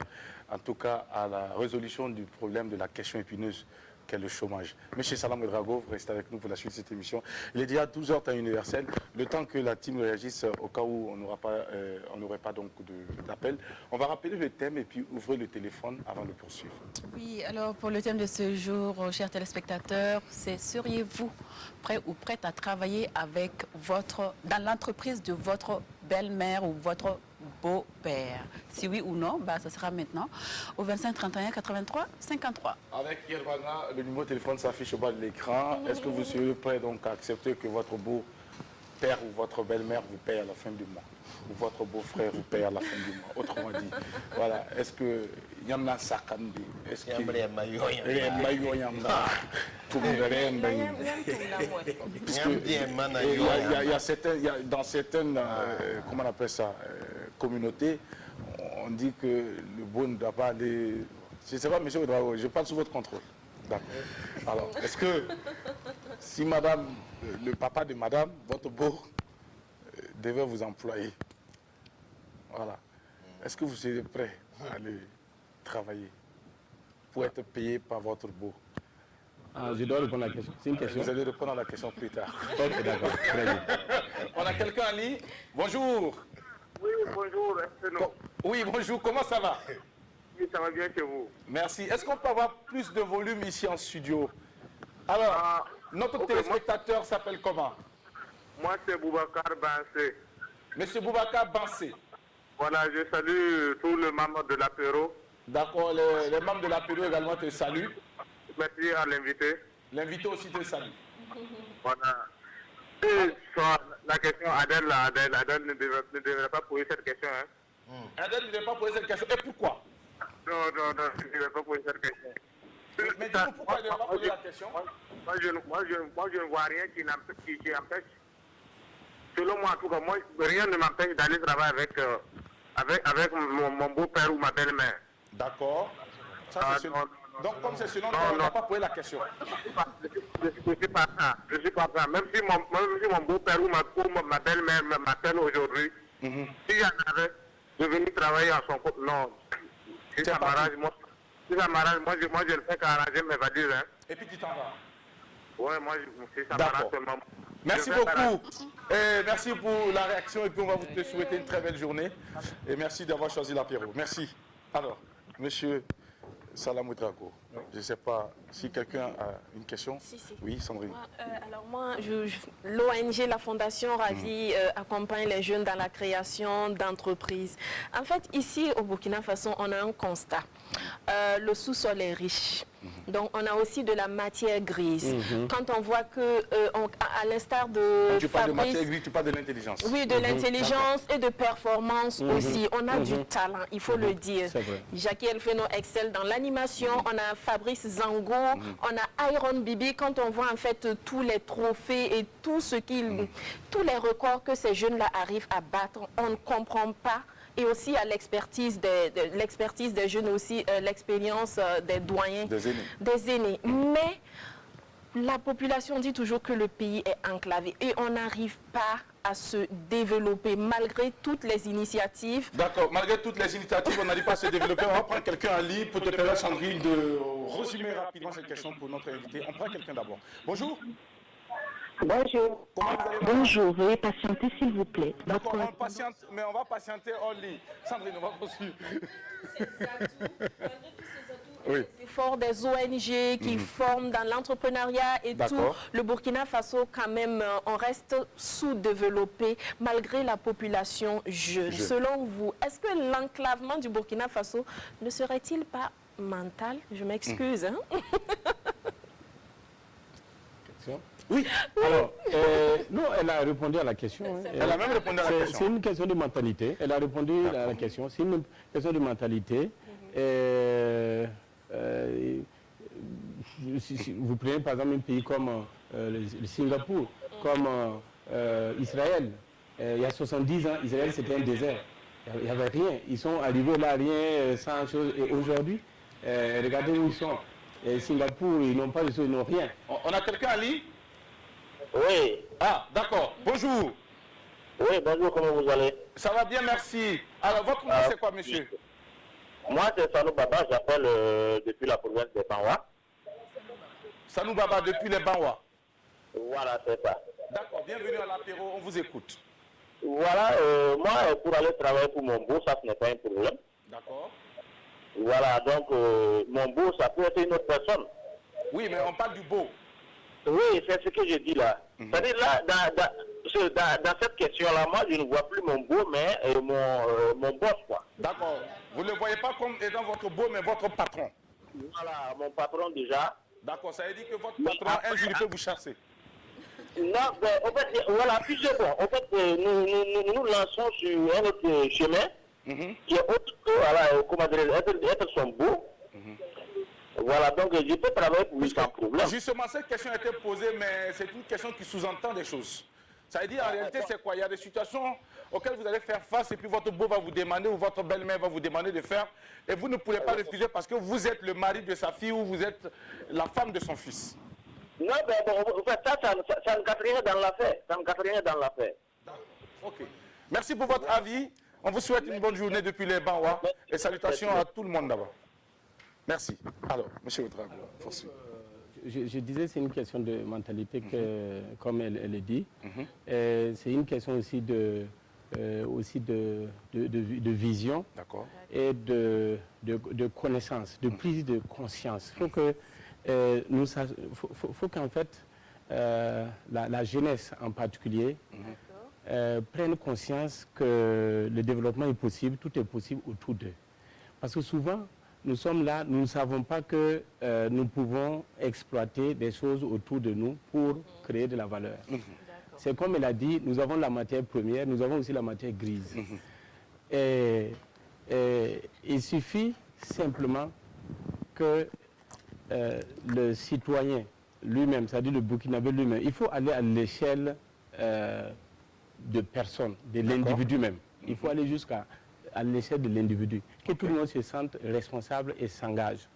en tout cas à la résolution du problème de la question épineuse qu'est le chômage. Monsieur Salam Ouedraogo, vous restez avec nous pour la suite de cette émission. Il est déjà 12h temps universel. Le temps que la team réagisse au cas où on n'aurait pas donc d'appel. On va rappeler le thème et puis ouvrir le téléphone avant de poursuivre. Oui, alors pour le thème de ce jour, chers téléspectateurs, c'est seriez-vous prêt ou prête à travailler dans l'entreprise de votre belle-mère ou votre beau-père? Si oui ou non, ça sera maintenant au 25 31 83 53. Avec Yervana, le numéro de téléphone s'affiche au bas de l'écran. Est-ce que vous serez prêt donc à accepter que votre beau-père ou votre belle-mère vous paye à la fin du mois, ou votre beau-frère vous paye à la fin du mois? Autrement dit, voilà. Est-ce que Yamna Sakandi, est-ce que dans certaines comment on appelle ça, communautés, on dit que le beau ne doit pas aller. Je ne sais pas, monsieur Ouedraogo, je parle sous votre contrôle. D'accord. Alors, est-ce que si madame, le papa de madame, votre beau, devait vous employer, voilà, est-ce que vous serez prêt à aller travailler pour être payé par votre beau? Je dois répondre à la question. C'est une question. Vous allez répondre à la question plus tard. Ok, d'accord. Très bien. On a quelqu'un en ligne. Bonjour. Oui, bonjour. Oui, bonjour. Comment ça va? Oui, ça va bien chez vous. Merci. Est-ce qu'on peut avoir plus de volume ici en studio? Alors, notre téléspectateur s'appelle comment? Moi, c'est Boubacar Bansé. Monsieur Boubacar Bansé. Voilà, je salue tous les membres de l'apéro. D'accord, les membres de l'apéro également te saluent. Merci à l'invité. L'invité aussi te salue. Voilà. La question, Adèle ne devrait pas poser cette question. Hein. Adèle ne devrait pas poser cette question. Et pourquoi? Non, je ne devrais pas poser cette question. Mais dis-nous pourquoi elle ne devrait pas poser la question? Moi, je ne vois rien qui empêche. Selon moi, en tout cas, rien ne m'empêche d'aller travailler avec mon beau-père ou ma belle-mère. D'accord. Donc, comme c'est ce nom, on n'a pas posé la question. Je suis pas ça. Je suis pas ça. Même si mon beau-père ou ma belle-mère m'appelle aujourd'hui, si j'en avais de venir travailler à son compte, non. Si ça m'arrange, moi, je ne fais qu'arranger mes valises. Hein. Et puis tu t'en vas. Oui, moi, si ça m'arrange seulement. Merci beaucoup. Et merci pour la réaction et puis on va vous te souhaiter une très belle journée. Et merci d'avoir choisi l'apéro. Merci. Alors, monsieur Salamou Drago, je ne sais pas si quelqu'un a une question. Si. Oui, Sandrine. Alors moi, l'ONG, la Fondation Ravi accompagne les jeunes dans la création d'entreprises. En fait, ici au Burkina Faso, on a un constat. Le sous-sol est riche. Donc on a aussi de la matière grise. Quand on voit que, à l'instar de tu parles de matière grise, tu parles de l'intelligence. Oui, de l'intelligence et de performance aussi. On a du talent, il faut le dire. Jackie Elfeno excelle dans l'animation. On a Fabrice Zango, on a Iron Bibi. Quand on voit en fait tous les trophées et tout ce tous les records que ces jeunes-là arrivent à battre, on ne comprend pas. Et aussi à l'expertise des jeunes, aussi l'expérience des doyens, des aînés. Mais la population dit toujours que le pays est enclavé et on n'arrive pas à se développer malgré toutes les initiatives. D'accord, malgré toutes les initiatives, on n'arrive pas à se développer. On va prendre quelqu'un en ligne pour te permettre, Sandrine, de résumer rapidement cette question pour notre invité. On prend quelqu'un d'abord. Bonjour. Bonjour. Bonjour, veuillez patienter s'il vous plaît. D'accord, on patiente, mais on va patienter en ligne. Sandrine, on va poursuivre. Oui. C'est fort des ONG qui forment dans l'entrepreneuriat et tout. Le Burkina Faso, quand même, on reste sous-développé malgré la population jeune. Selon vous, est-ce que l'enclavement du Burkina Faso ne serait-il pas mental? Je m'excuse. Oui. Alors, non, elle a répondu à la question. Elle a même répondu à la question. C'est une question de mentalité. Elle a répondu à la question. C'est une question de mentalité. Si vous prenez par exemple un pays comme le Singapour, comme Israël, il y a 70 ans, Israël c'était un désert. Il n'y avait rien. Ils sont arrivés là, rien, sans chose. Et aujourd'hui, regardez où ils sont. Singapour, ils n'ont pas de choses, ils n'ont rien. On a quelqu'un à lire? Oui. Ah, d'accord. Bonjour. Oui, bonjour, comment vous allez? Ça va bien, merci. Alors, votre nom, c'est quoi, monsieur? Moi, c'est Sanou Baba, j'appelle depuis la province des Banwa. Sanou Baba, depuis les Banwa. Voilà, c'est ça. D'accord, bienvenue à l'apéro, on vous écoute. Voilà, moi, pour aller travailler pour mon beau, ça, ce n'est pas un problème. D'accord. Voilà, donc, mon beau, ça peut être une autre personne. Oui, mais on parle du beau. Oui, c'est ce que je dis là. C'est-à-dire là, dans cette question-là, moi, je ne vois plus mon beau, mais mon boss, quoi. D'accord. Vous ne le voyez pas comme étant votre beau, mais votre patron. Voilà, mon patron déjà. D'accord, ça veut dire que votre patron, un jour, il peut vous chasser. Non, ben, en fait, voilà, plusieurs fois. En fait, nous lançons sur un autre chemin, qui est autre que, voilà, comment dire, être son beau. Voilà, donc je peux travailler pour lui sans problème. Justement, cette question a été posée, mais c'est une question qui sous-entend des choses. Ça veut dire, en réalité, c'est quoi? Il y a des situations auxquelles vous allez faire face et puis votre beau va vous demander ou votre belle-mère va vous demander de faire et vous ne pourrez pas refuser parce que vous êtes le mari de sa fille ou vous êtes la femme de son fils. Non, mais bon, en fait, ça ne gâte rien dans l'affaire. Ça ne gâte rien dans l'affaire. Ok. Merci pour votre avis. On vous souhaite une bonne journée depuis les Banwa et salutations à tout le monde d'abord. Merci. Alors, monsieur Oudrago, poursuivez. Je disais c'est une question de mentalité que, comme elle le dit, c'est une question aussi de vision et de connaissance, de prise de conscience. Il faut qu'en fait la jeunesse en particulier prenne conscience que le développement est possible, tout est possible autour d'eux. Parce que souvent, nous sommes là, nous ne savons pas que nous pouvons exploiter des choses autour de nous pour créer de la valeur. C'est comme elle a dit, nous avons la matière première, nous avons aussi la matière grise. Et il suffit simplement que le citoyen lui-même, c'est-à-dire le Burkinabé lui-même, il faut aller à l'échelle de personnes, de l'individu même. Il faut aller jusqu'à l'échelle de l'individu, que tout le monde se sente responsable et s'engage.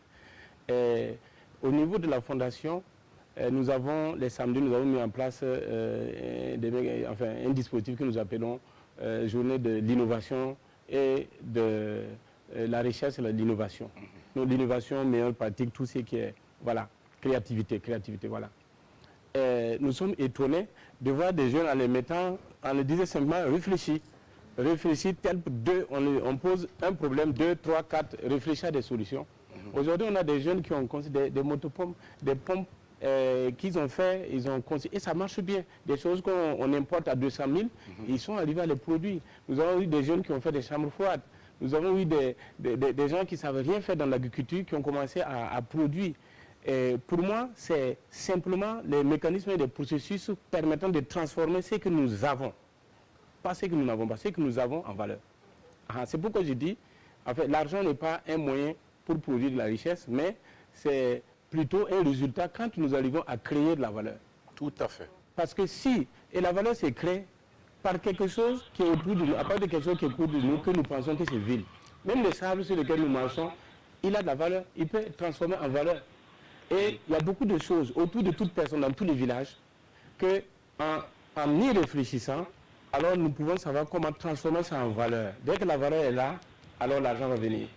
Au niveau de la fondation, nous avons, les samedis, nous avons mis en place un dispositif que nous appelons journée de l'innovation et de la recherche et de l'innovation. Donc l'innovation, meilleure pratique, tout ce qui est, voilà, créativité, voilà. Nous sommes étonnés de voir des jeunes en les mettant, en les disant simplement réfléchis, on pose un problème, 2, 3, 4, réfléchir à des solutions. Aujourd'hui, on a des jeunes qui ont conçu des motopompes, des pompes qu'ils ont fait, ils ont conçu, et ça marche bien. Des choses qu'on importe à 200 000, ils sont arrivés à les produire. Nous avons eu des jeunes qui ont fait des chambres froides. Nous avons eu des gens qui ne savaient rien faire dans l'agriculture, qui ont commencé à produire. Et pour moi, c'est simplement les mécanismes et les processus permettant de transformer ce que nous avons. Pas ce que nous n'avons pas, ce que nous avons en valeur. C'est pourquoi je dis, en fait, l'argent n'est pas un moyen pour produire de la richesse, mais c'est plutôt un résultat quand nous arrivons à créer de la valeur. Tout à fait. Parce que et la valeur se crée par quelque chose qui est autour de nous, à part de quelque chose qui est autour de nous, que nous pensons que c'est vil. Même le sable sur lequel nous marchons, il a de la valeur, il peut être transformé en valeur. Et il y a beaucoup de choses autour de toute personne, dans tous les villages, que en y réfléchissant, alors nous pouvons savoir comment transformer ça en valeur. Dès que la valeur est là, alors l'argent va venir.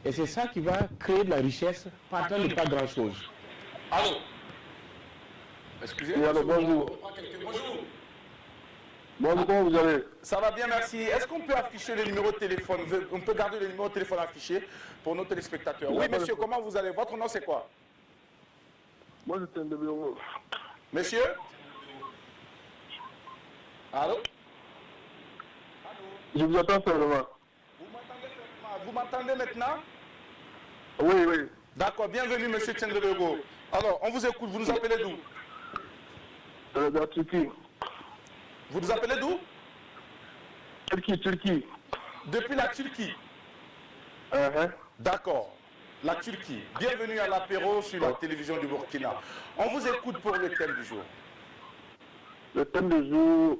Et c'est ça qui va créer de la richesse partant de pas grand-chose. Allô? Excusez-moi. Bonjour. Bonjour. Bonjour, comment vous allez? Ça va bien, merci. Est-ce qu'on peut afficher le numéro de téléphone? On peut garder le numéro de téléphone affiché pour nos téléspectateurs. Oui, monsieur, comment vous allez? Votre nom, c'est quoi? Moi, je suis un bureau. Monsieur? Allô? Je vous attends seulement. Vous m'entendez maintenant? Oui, oui. D'accord, bienvenue, monsieur Tchendebego. Alors, on vous écoute, vous nous appelez d'où? De la Turquie. Vous nous appelez d'où? Turquie. Depuis la Turquie? D'accord, la Turquie. Bienvenue à l'apéro sur la télévision du Burkina. On vous écoute pour le thème du jour. Le thème du jour,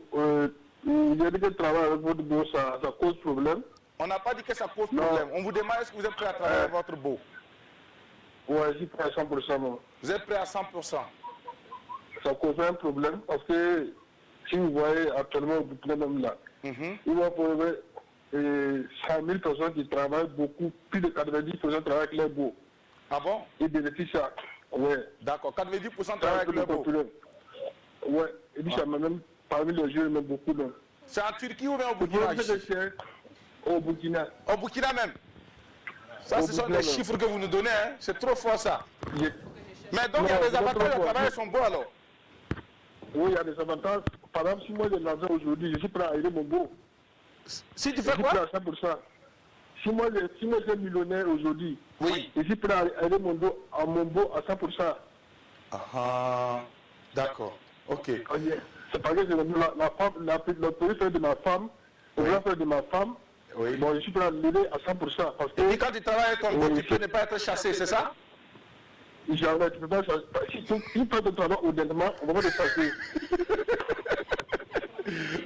il y a des travail avec votre beau, ça cause problème. On n'a pas dit que ça cause problème. On vous demande est-ce que vous êtes prêt à travailler avec votre beau? Oui, je suis prêt à 100%. Moi. Vous êtes prêt à 100%? Ça cause un problème parce que si vous voyez actuellement au Burkina même là, il va trouver 100 000 personnes qui travaillent beaucoup, plus de 90% travaillent avec les beaux. Ah bon? Ils bénéficient ça. Oui. D'accord, 90% travaillent avec les beaux. Oui, et puis ça même parmi les jeunes, même beaucoup de. C'est en Turquie ou bien au Burkina? Au Burkina. Au Burkina même? Ça, ce sont des chiffres que vous nous donnez, hein? C'est trop fort ça. Mais donc, il y a des avantages à travailler sont beaux alors? Oui, il y a des avantages. Par exemple, si moi j'ai de l'argent aujourd'hui, je suis prêt à aider mon beau. Si tu fais quoi? Je suis prêt à 100%. Si moi j'ai millionnaire aujourd'hui, oui, je suis prêt à aider mon beau à 100%. Ah, d'accord. Ok. C'est parce que la femme, le premier frère de ma femme, le grand frère de ma femme, oui. Bon, je suis prêt à l'aider à 100%. Parce que, et puis quand tu travailles avec ton beau, tu peux ne pas être chassé, c'est ça? Jamais, tu peux pas chasser. Si tu fais ton travail honnêtement, on va pas te chasser.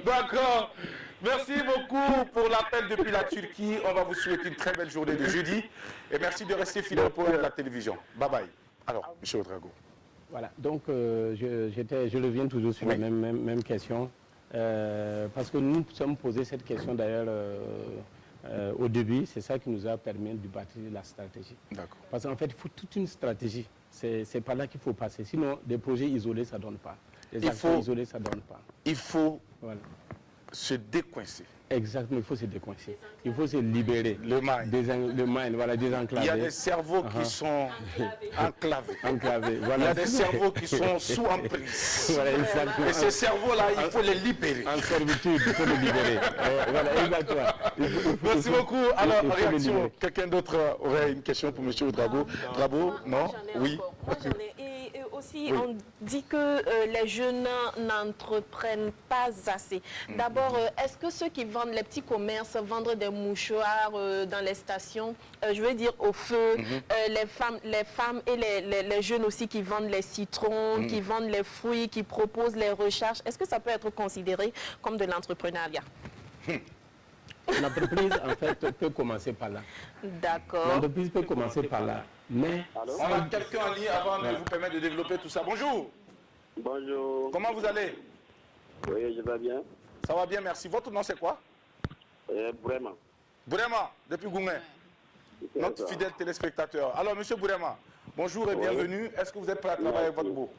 D'accord. Merci beaucoup pour l'appel depuis la Turquie. On va vous souhaiter une très belle journée de jeudi. Et merci de rester fidèle pour la télévision. Bye bye. Alors, M. Ouedraogo. Voilà, donc je reviens toujours sur la même question. Parce que nous sommes posé cette question d'ailleurs au début, c'est ça qui nous a permis de bâtir la stratégie. D'accord. Parce qu'en fait, il faut toute une stratégie. C'est par là qu'il faut passer. Sinon, des projets isolés, ça ne donne pas. Des actions isolés, ça ne donne pas. Il faut se décoincer. Exactement, il faut se décoincer. Il faut se libérer. Le mind. Voilà, désenclaver. Il y a des cerveaux qui sont enclavés. Voilà. Il y a des cerveaux qui sont sous emprise. Voilà, exactement. Et ces cerveaux-là, il faut les libérer. En servitude, il faut les libérer. Voilà, exactement. Merci beaucoup. Alors, réaction. Quelqu'un d'autre aurait une question pour M. Ouedraogo? Drabo, non? Oui. Et aussi, on dit que les jeunes n'entreprennent pas assez. D'abord, est-ce que ceux qui vendent les petits commerces, vendre des mouchoirs dans les stations, je veux dire au feu, les femmes et les jeunes aussi qui vendent les citrons, qui vendent les fruits, qui proposent les recharges, est-ce que ça peut être considéré comme de l'entrepreneuriat? L'entreprise, en fait, peut commencer par là. D'accord. L'entreprise peut commencer par là. Mais on a quelqu'un en ligne avant de vous permettre de développer tout ça. Bonjour. Bonjour. Comment vous allez? Oui, je vais bien. Ça va bien, merci. Votre nom, c'est quoi? Bourema. Bourema, depuis Goumen. Notre fidèle téléspectateur. Alors, monsieur Bourema, bonjour et bienvenue. Est-ce que vous êtes prêt à travailler avec votre beau?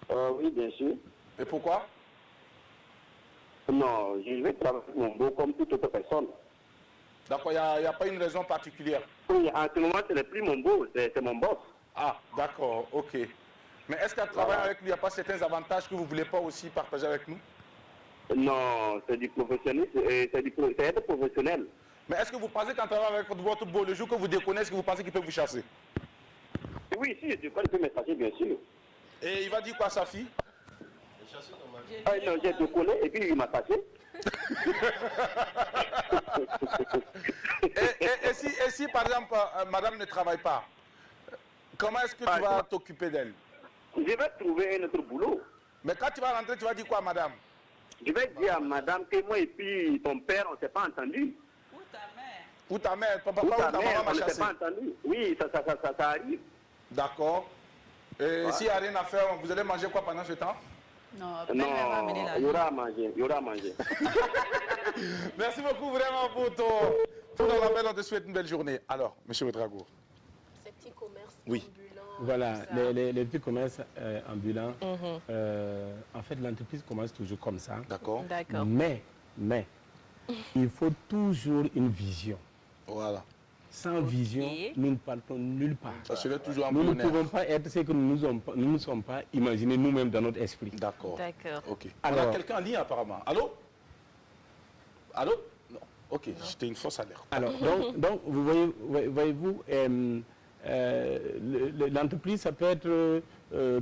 Oui, bien sûr. Et pourquoi? Non, je vais travailler avec mon beau comme toute autre personne. D'accord, il n'y a pas une raison particulière. Oui, en ce moment, ce n'est plus mon beau, c'est mon boss. Ah, d'accord, ok. Mais est-ce qu'à travailler avec lui, il n'y a pas certains avantages que vous ne voulez pas aussi partager avec nous? Non, c'est du professionnel, c'est être professionnel. Mais est-ce que vous pensez qu'en travaillant avec votre beau, le jour que vous déconnez, est-ce que vous pensez qu'il peut vous chasser? Oui, si, je crois qu'il peut me chasser, bien sûr. Et il va dire quoi à sa fille? Ah non, j'ai déconné et puis il m'a chassé. et si, par exemple, madame ne travaille pas, comment est-ce que tu vas t'occuper d'elle? Je vais trouver un autre boulot. Mais quand tu vas rentrer, tu vas dire quoi à madame? Je vais dire à madame que moi et puis ton père, on ne s'est pas entendu. Ou ta mère, ton papa ou ta maman mère, m'a on ne chassé. s'est pas entendu. Oui, ça arrive. D'accord. Et Ouais. s'il n'y a rien à faire, vous allez manger quoi pendant ce temps? Non, Non, il y aura à manger, il y aura à manger. Merci beaucoup vraiment pour ton appel. On te souhaite une belle journée. Alors, monsieur Ouedraogo. Ces petits commerces Oui. ambulants. voilà, ça. les petits commerces ambulants, en fait, l'entreprise commence toujours comme ça. D'accord. D'accord. Mais, il faut toujours une vision. Voilà. Sans vision, nous ne partons nulle part. Ça serait toujours Nous ne embryonnaire. pouvons pas être ce que nous ne sommes pas imaginés nous-mêmes dans notre esprit. D'accord. D'accord. Ok. Alors- On a quelqu'un en ligne apparemment. Allô? Allô? Non. Ok, c'était une fausse alerte. Alors, donc vous voyez-vous, l'entreprise, ça peut être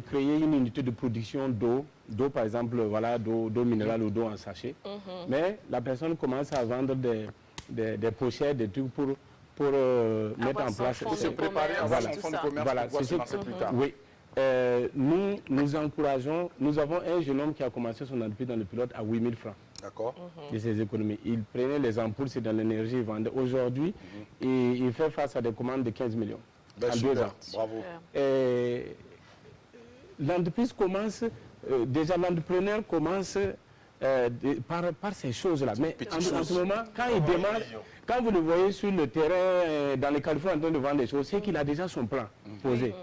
créer une unité de production d'eau, par exemple, voilà, d'eau minérale ou d'eau en sachet. Mais la personne commence à vendre des pochettes, des trucs pour mettre en place. Pour se préparer à avoir son fonds de commerce Voilà, pour pouvoir c'est se lancer plus tard. Oui. Nous encourageons, nous avons un jeune homme qui a commencé son entreprise dans le pilote à 8 000 francs. D'accord. De ses économies. Il prenait les ampoules, c'est dans l'énergie, il vendait. Aujourd'hui, il fait face à des commandes de 15 millions. Ben, en 2 super. ans. Bravo. L'entreprise commence, déjà l'entrepreneur commence par ces choses-là. Mais en ce moment, quand il démarre, quand vous le voyez sur le terrain, dans les Californiens en train de vendre des choses, c'est qu'il a déjà son plan posé.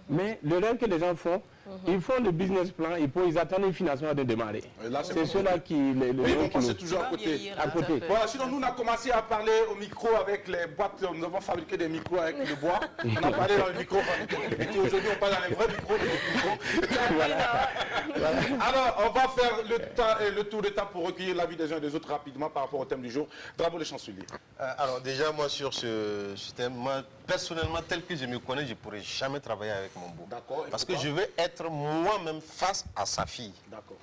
Mais le rêve que les gens font, ils font le business plan, ils attendent le financement de démarrer. C'est ceux-là qui... Mais ils vont passer toujours à côté. À côté. Voilà, sinon nous on a commencé à parler au micro avec les boîtes, nous avons fabriqué des micros avec le bois. On a parlé dans le micro, aujourd'hui on parle dans les vrais micros. Voilà. Alors on va faire le tour de temps pour recueillir l'avis des uns et des autres rapidement par rapport au thème du jour. Bravo les chanceliers. Alors déjà moi sur ce thème, moi personnellement tel que je me connais, je ne pourrais jamais travailler avec mon beau. D'accord. Parce que je veux être moi-même face à sa fille. D'accord.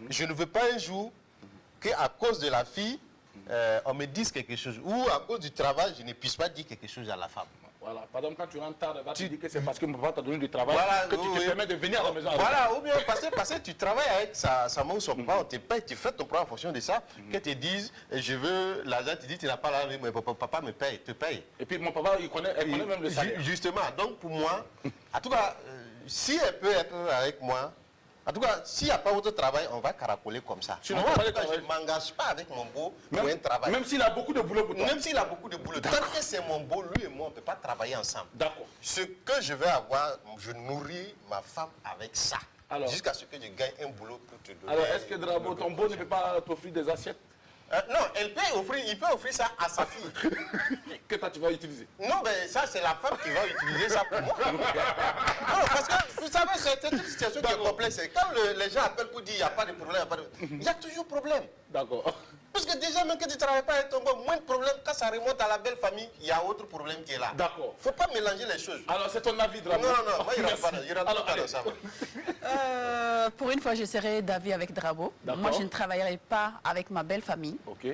Je ne veux pas un jour qu'à cause de la fille, on me dise quelque chose. Ou à cause du travail, je ne puisse pas dire quelque chose à la femme. Voilà, par exemple, quand tu rentres tard, tu dis que c'est parce que mon papa t'a donné du travail Voilà, que tu te permets de venir à la maison. Voilà, ou bien parce que tu travailles avec sa maman ou son papa, on te paye, tu fais ton programme en fonction de ça, qu'elle te dise, je veux l'argent, tu dis, tu n'as pas l'argent, mais papa me paye, te paye. Et puis mon papa, elle connaît même le salaire. Justement, donc pour moi, en tout cas, si elle peut être avec moi, en tout cas, s'il n'y a pas autre travail, on va caracoler comme ça. Tu Moi, n'as pas en tout de cas, je travail. ne m'engage pas avec mon beau pour un travail. Même s'il a beaucoup de boulot pour toi. Même s'il a beaucoup de boulot. Tant que c'est mon beau, lui et moi, on ne peut pas travailler ensemble. D'accord. Ce que je vais avoir, je nourris ma femme avec ça. Jusqu'à ce que je gagne un boulot pour te donner. Alors, est-ce que Drabo, ton beau ne peut pas t'offrir des assiettes? Non, il peut offrir ça à sa fille. Que toi tu vas utiliser? Non, mais ça, c'est la femme qui va utiliser ça pour moi. Non, parce que, vous savez, c'est une situation qui est complexe. Quand les gens appellent pour dire qu'il n'y a pas de problème, il y a toujours problème. D'accord. Parce que déjà, même que tu ne travailles pas avec ton beau, moins de problème, quand ça remonte à la belle famille, il y a autre problème qui est là. D'accord. Il ne faut pas mélanger les choses. Alors, c'est ton avis, Drabo? Non, moi, il ne rentre pas dans ça. Pour une fois, je serai d'avis avec Drabo. Moi, je ne travaillerai pas avec ma belle famille. Ok.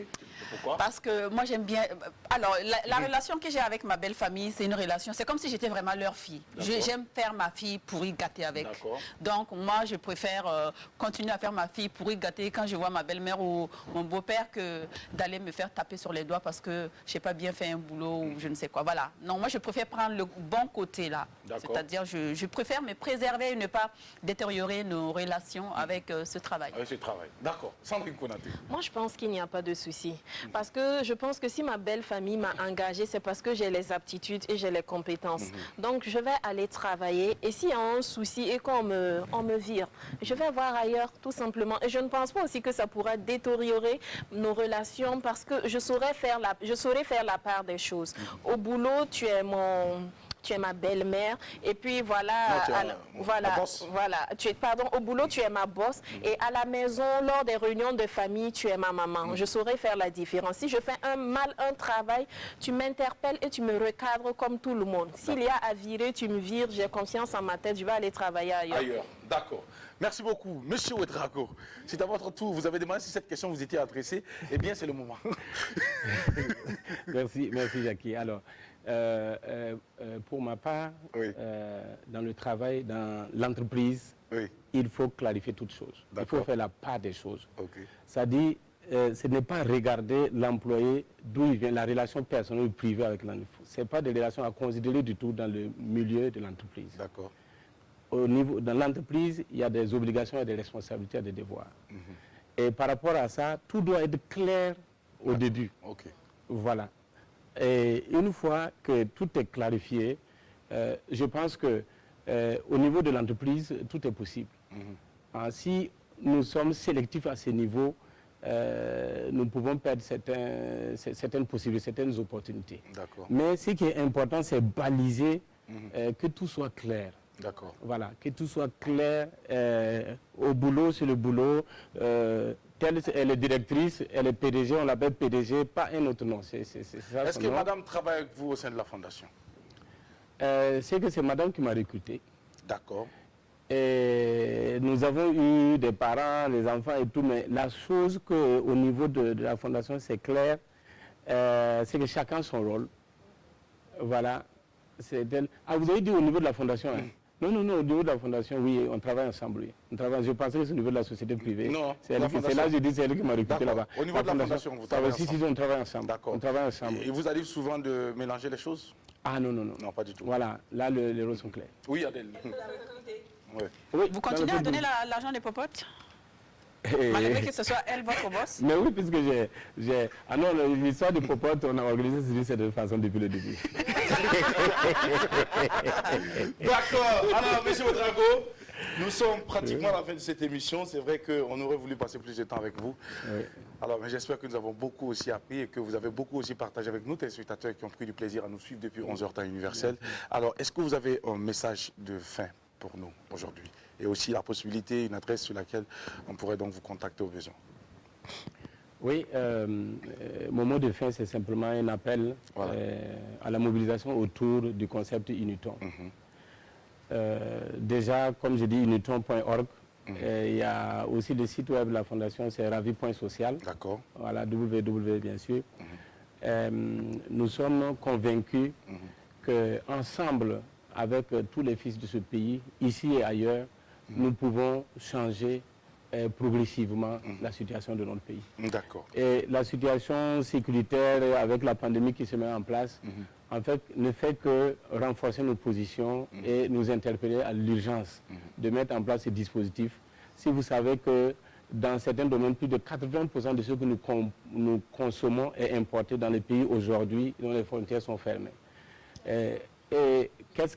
Pourquoi? Parce que moi, j'aime bien... Alors, la relation que j'ai avec ma belle famille, c'est une relation... C'est comme si j'étais vraiment leur fille. J'aime faire ma fille pourri gâter avec. Donc, moi, je préfère continuer à faire ma fille pourri gâter quand je vois ma belle-mère ou mon beau-père que d'aller me faire taper sur les doigts parce que je n'ai pas bien fait un boulot ou je ne sais quoi. Voilà. Non, moi, je préfère prendre le bon côté, là. C'est-à-dire, je préfère me préserver et ne pas détériorer nos relations avec ce travail. Avec ce travail. D'accord. Sandrine Konaté. Moi, je pense qu'il n'y a pas de souci. Parce que je pense que si ma belle famille m'a engagée, c'est parce que j'ai les aptitudes et j'ai les compétences. Donc, je vais aller travailler. Et s'il y a un souci et qu'on me vire, je vais voir ailleurs, tout simplement. Et je ne pense pas aussi que ça pourra détériorer nos relations parce que je saurais faire la part des choses. Au boulot, tu es ma belle-mère et puis voilà, au boulot tu es ma boss et à la maison lors des réunions de famille tu es ma maman. Je saurais faire la différence. Si je fais un travail, tu m'interpelles et tu me recadres comme tout le monde. S'il y a à virer, tu me vires, j'ai confiance en ma tête, je vais aller travailler ailleurs. D'accord. Merci beaucoup. Monsieur Ouedraogo, c'est à votre tour. Vous avez demandé si cette question vous était adressée. Eh bien, c'est le moment. Merci Jackie. Alors, pour ma part, dans le travail, dans l'entreprise, il faut clarifier toutes choses. Il faut faire la part des choses. C'est-à-dire, ce n'est pas regarder l'employé d'où il vient, la relation personnelle ou privée avec l'entreprise. Ce n'est pas des relations à considérer du tout dans le milieu de l'entreprise. D'accord. Dans l'entreprise, il y a des obligations, il y a des responsabilités, il y a des devoirs. Et par rapport à ça, tout doit être clair au début. Voilà. Et une fois que tout est clarifié, je pense que au niveau de l'entreprise, tout est possible. Si nous sommes sélectifs à ce niveau, nous pouvons perdre certaines possibilités, certaines opportunités. Mais ce qui est important, c'est baliser, que tout soit clair. D'accord. Voilà, que tout soit clair au boulot, sur le boulot. Telle elle est directrice, elle est PDG, on l'appelle PDG, pas un autre nom. Est-ce que madame travaille avec vous au sein de la fondation? C'est que c'est madame qui m'a recruté. D'accord. Et nous avons eu des parents, des enfants et tout, mais la chose qu'au niveau de la fondation, c'est clair, c'est que chacun son rôle. Voilà. Ah, vous avez dit au niveau de la fondation, hein? Non, au niveau de la fondation, oui, on travaille ensemble. Oui. Je pensais que c'est au niveau de la société privée. Non, c'est là, je dis, c'est elle qui m'a recruté là-bas. Au niveau de la fondation, vous travaillez ensemble? Si, on travaille ensemble. D'accord. On travaille ensemble. Et il vous arrive souvent de mélanger les choses? Ah non. Non, pas du tout. Voilà, là, les rôles sont clairs. Oui, Adèle. Vous continuez à donner l'argent des popotes? Malgré que ce soit elle, votre boss? Mais oui, puisque j'ai... Ah non, l'histoire de popote, on a organisé cette de façon depuis le début. D'accord. Alors, monsieur Ouedraogo, nous sommes pratiquement à la fin de cette émission. C'est vrai qu'on aurait voulu passer plus de temps avec vous. Alors, mais j'espère que nous avons beaucoup aussi appris et que vous avez beaucoup aussi partagé avec nous, téléspectateurs qui ont pris du plaisir à nous suivre depuis 11h temps universel. Alors, est-ce que vous avez un message de fin pour nous aujourd'hui? Et aussi la possibilité, une adresse sur laquelle on pourrait donc vous contacter au besoin. Oui, mon mot de fin, c'est simplement un appel à la mobilisation autour du concept Uniton. Déjà, comme je dis, uniton.org. Il y a aussi le site web de la fondation, c'est ravi.social. D'accord. Voilà, www bien sûr. Nous sommes convaincus qu'ensemble, avec tous les fils de ce pays, ici et ailleurs, nous pouvons changer progressivement la situation de notre pays. D'accord. Et la situation sécuritaire avec la pandémie qui se met en place, en fait, ne fait que renforcer nos positions et nous interpeller à l'urgence de mettre en place ces dispositifs. Si vous savez que dans certains domaines, plus de 80% de ce que nous consommons est importé dans les pays aujourd'hui dont les frontières sont fermées. Et qu'est-ce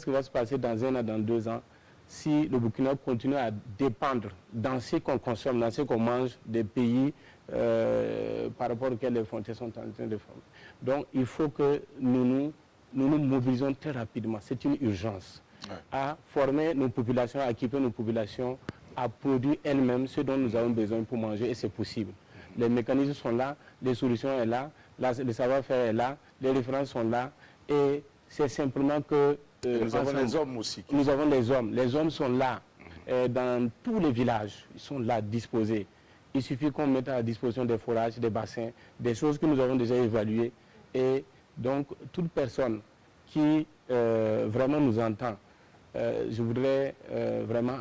qui va se passer dans 1 an, dans 2 ans, si le Burkina continue à dépendre dans ce qu'on consomme, dans ce qu'on mange des pays par rapport auxquels les frontières sont en train de former. Donc il faut que nous nous mobilisons très rapidement, c'est une urgence, à former nos populations, à équiper nos populations, à produire elles-mêmes ce dont nous avons besoin pour manger, et c'est possible. Les mécanismes sont là, les solutions sont là, le savoir-faire est là, les références sont là, et c'est simplement que... nous avons les hommes aussi. Nous avons les hommes sont là. dans tous les villages. Ils sont là disposés. Il suffit qu'on mette à la disposition des forages, des bassins, des choses que nous avons déjà évaluées. Et donc, toute personne qui vraiment nous entend, je voudrais vraiment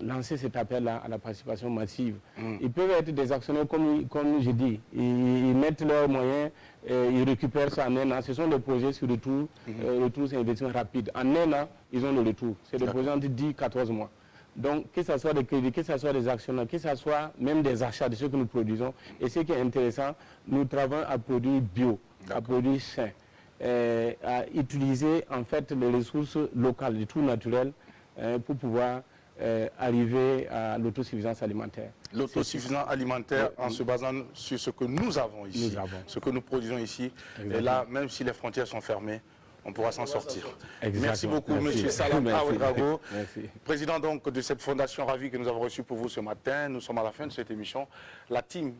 lancer cet appel-là à la participation massive. Ils peuvent être des actionnaires, comme je dis. Ils mettent leurs moyens, ils récupèrent ça en un an. Ce sont des projets sur retour. Retour, c'est un investissement rapide. En un an, ils ont le retour. C'est des projets entre 10 et 14 mois. Donc, que ce soit des crédits, que ce soit des actionnaires, que ce soit même des achats de ce que nous produisons. Et ce qui est intéressant, nous travaillons à produire bio, à produire sain. À utiliser en fait les ressources locales, les tout naturels, pour pouvoir arriver à l'autosuffisance alimentaire. L'autosuffisance alimentaire en se basant sur ce que nous avons ici, ce que nous produisons ici. Exactement. Et là, même si les frontières sont fermées, on pourra s'en sortir. Exactement. Merci beaucoup, M. Salam Ouedraogo, président donc de cette fondation ravie que nous avons reçue pour vous ce matin. Nous sommes à la fin de cette émission. La team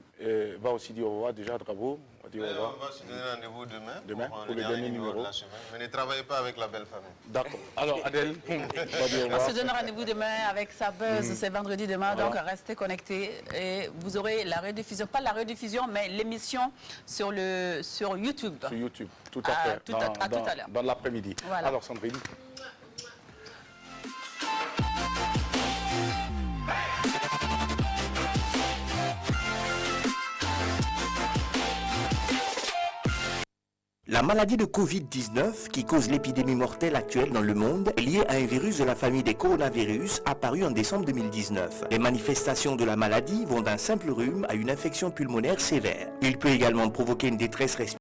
va aussi dire au revoir. Déjà, Drabo, on va dire au revoir. On va se donner rendez-vous demain pour le dernier numéro de la semaine. Mais ne travaillez pas avec la belle famille. D'accord. Alors, Adèle, on se donne rendez-vous demain avec sa buzz. C'est vendredi demain, donc restez connectés et vous aurez la rediffusion, pas la rediffusion, mais l'émission sur YouTube. Sur YouTube, tout à fait. Tout à l'heure. Dans l'après-midi. Voilà. Alors, Sandrine. La maladie de Covid-19, qui cause l'épidémie mortelle actuelle dans le monde, est liée à un virus de la famille des coronavirus apparu en décembre 2019. Les manifestations de la maladie vont d'un simple rhume à une infection pulmonaire sévère. Il peut également provoquer une détresse respiratoire